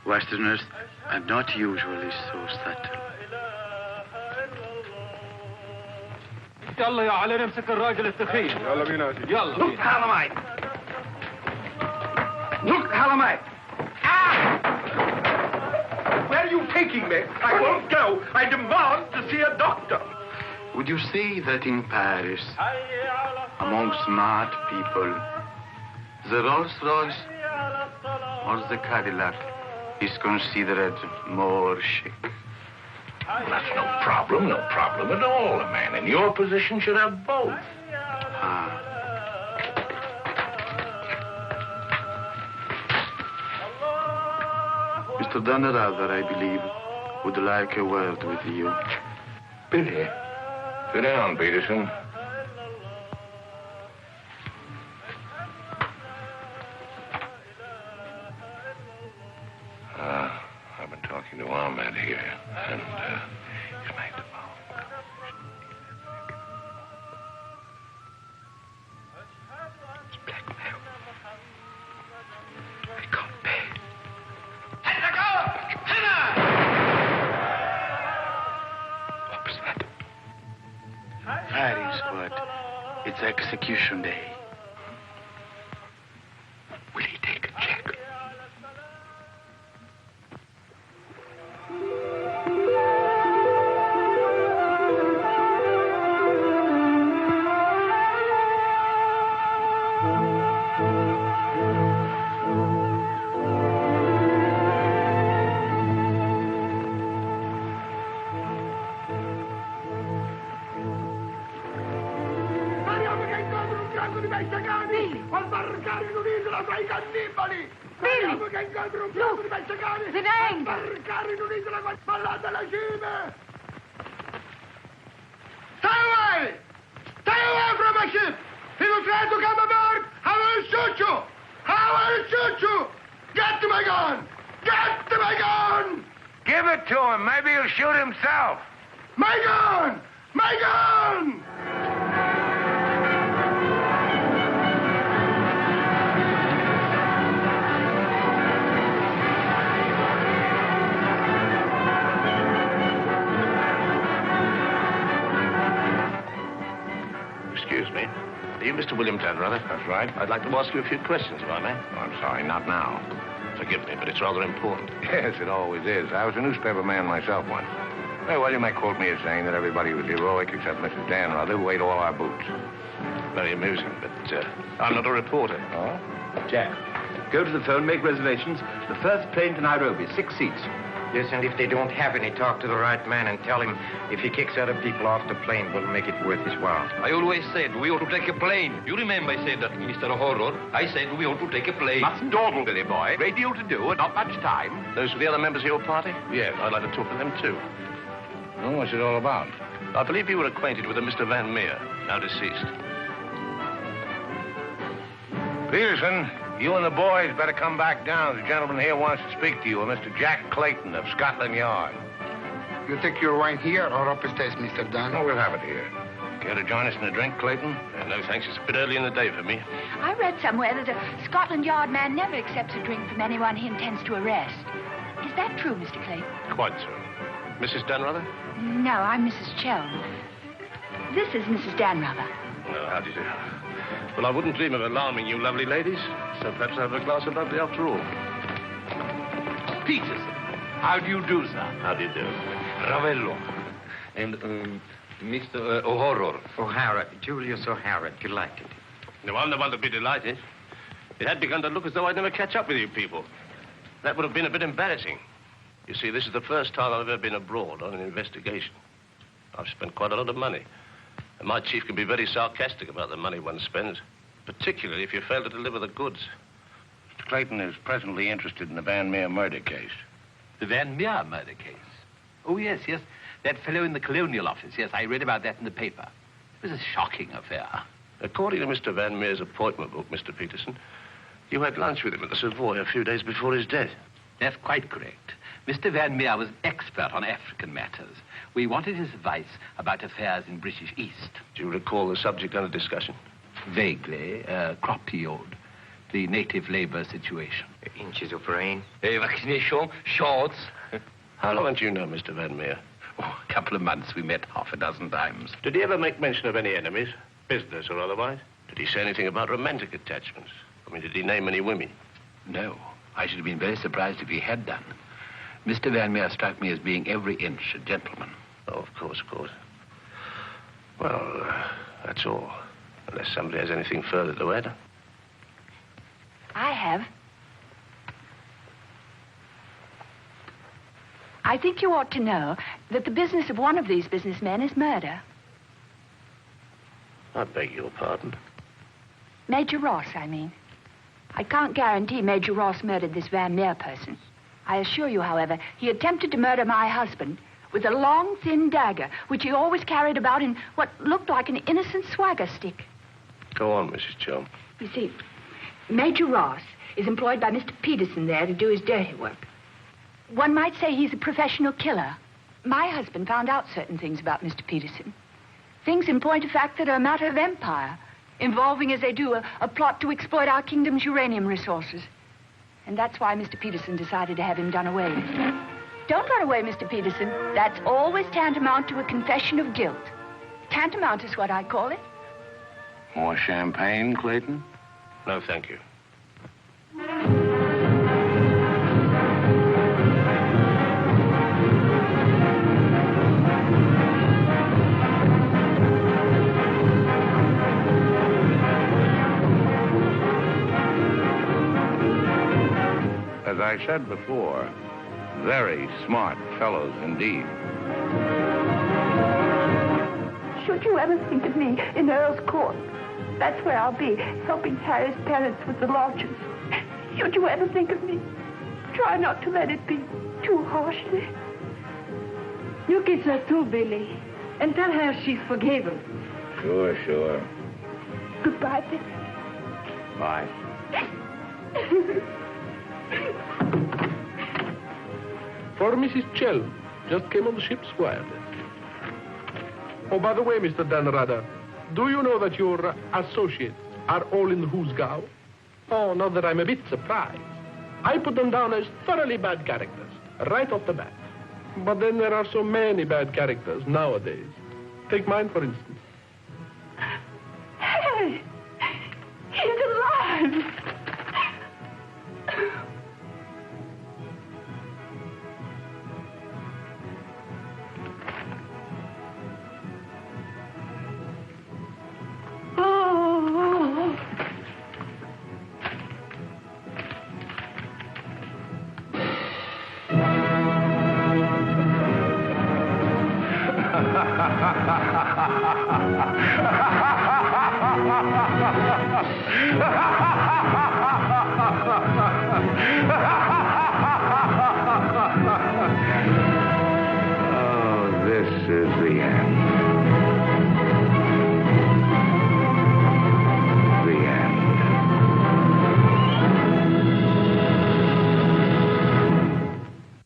Westerners are not usually so subtle. يلا يا علي نمسك الراجل الثخين. يلا بينا يلا. Look, Halamite. Look, Halamite. Ah! are you taking me? I won't go. I demand to see a doctor. Would you say that in Paris, among smart people, the Rolls-Royce or the Cadillac is considered more chic? Well, that's no problem at all. A man in your position should have both. Mr. Donnerather, I believe, would like a word with you. Billy, sit down, Peterson. I've been talking to Ahmed here, and he's made the phone. It's blackmail. I can't pay. What was that? Firing squad. It's execution day. Will he take a check? That's right. I'd like to ask you a few questions, if I may. Oh, I'm sorry, not now. Forgive me, but it's rather important. Yes, it always is. I was a newspaper man myself once. Well, you may quote me as saying that everybody was heroic except Mrs. Danrother, who ate all our boots. Very amusing, but I'm not a reporter. Oh? Jack, go to the phone, make reservations. The first plane to Nairobi, 6 seats. Yes, and if they don't have any, talk to the right man and tell him if he kicks other people off the plane, we'll make it worth his while. I always said we ought to take a plane. You remember I said that, Mr. Horror. I said we ought to take a plane. Mustn't dawdle, Billy boy. Great deal to do and not much time. Those were the other members of your party? Yes, I'd like to talk to them, too. Well, what's it all about? I believe you were acquainted with a Mr. Van Meer, now deceased. Peterson, you and the boys better come back down. The gentleman here wants to speak to you, Mr. Jack Clayton of Scotland Yard. You take your wine here or upstairs, Mr. Dunn? No, we'll have it here. Care to join us in a drink, Clayton? No, thanks. It's a bit early in the day for me. I read somewhere that a Scotland Yard man never accepts a drink from anyone he intends to arrest. Is that true, Mr. Clayton? Quite so. Mrs. Danrother? No, I'm Mrs. Chelm. This is Mrs. Danrother. Oh, how do you do? Well, I wouldn't dream of alarming you lovely ladies, so perhaps I'll have a glass of lovely after all. Peterson, how do you do, sir? How do you do? Ravello. And, Mr. O'Horror. O'Hara, Julius O'Hara, delighted. No, I'm the one to be delighted. It had begun to look as though I'd never catch up with you people. That would have been a bit embarrassing. You see, this is the first time I've ever been abroad on an investigation. I've spent quite a lot of money. And my chief can be very sarcastic about the money one spends, particularly if you fail to deliver the goods. Mr. Clayton is presently interested in the Van Meer murder case. The Van Meer murder case? Oh, yes, yes. That fellow in the Colonial Office. Yes, I read about that in the paper. It was a shocking affair. According to Mr. Van Meer's appointment book, Mr. Peterson, you had lunch with him at the Savoy a few days before his death. That's quite correct. Mr. Van Meer was expert on African matters. We wanted his advice about affairs in British East. Do you recall the subject under discussion? Vaguely. Crop yield. The native labor situation. Inches of rain. Vaccination. Shorts. How long did you know Mr. Van Meer? Oh, a couple of months. We met half a dozen times. Did he ever make mention of any enemies, business or otherwise? Did he say anything about romantic attachments? I mean, did he name any women? No. I should have been very surprised if he had done. Mr. Van Meer struck me as being every inch a gentleman. Oh, of course. Well, that's all. Unless somebody has anything further to add. I have. I think you ought to know that the business of one of these businessmen is murder. I beg your pardon. Major Ross, I mean. I can't guarantee Major Ross murdered this Van Meer person. I assure you, however, he attempted to murder my husband with a long, thin dagger, which he always carried about in what looked like an innocent swagger stick. Go on, Mrs. Joe. You see, Major Ross is employed by Mr. Peterson there to do his dirty work. One might say he's a professional killer. My husband found out certain things about Mr. Peterson. Things in point of fact that are a matter of empire, involving, as they do, a plot to exploit our kingdom's uranium resources. And that's why Mr. Peterson decided to have him done away with. Don't run away, Mr. Peterson. That's always tantamount to a confession of guilt. Tantamount is what I call it. More champagne, Clayton? No, thank you. As I said before, very smart fellows indeed. Should you ever think of me in Earl's Court, that's where I'll be, helping Harry's parents with the lodgers. Should you ever think of me, try not to let it be too harshly. You kiss her too, Billy, and tell her she's forgiven. Sure. Goodbye, Billy. Bye. For Mrs. Chelm, just came on the ship's wireless. Oh, by the way, Mr. Danrada, do you know that your associates are all in the Hoosgow? Oh, not that I'm a bit surprised. I put them down as thoroughly bad characters, right off the bat. But then there are so many bad characters nowadays. Take mine, for instance. Harry! He's alive! Oh, this is the end.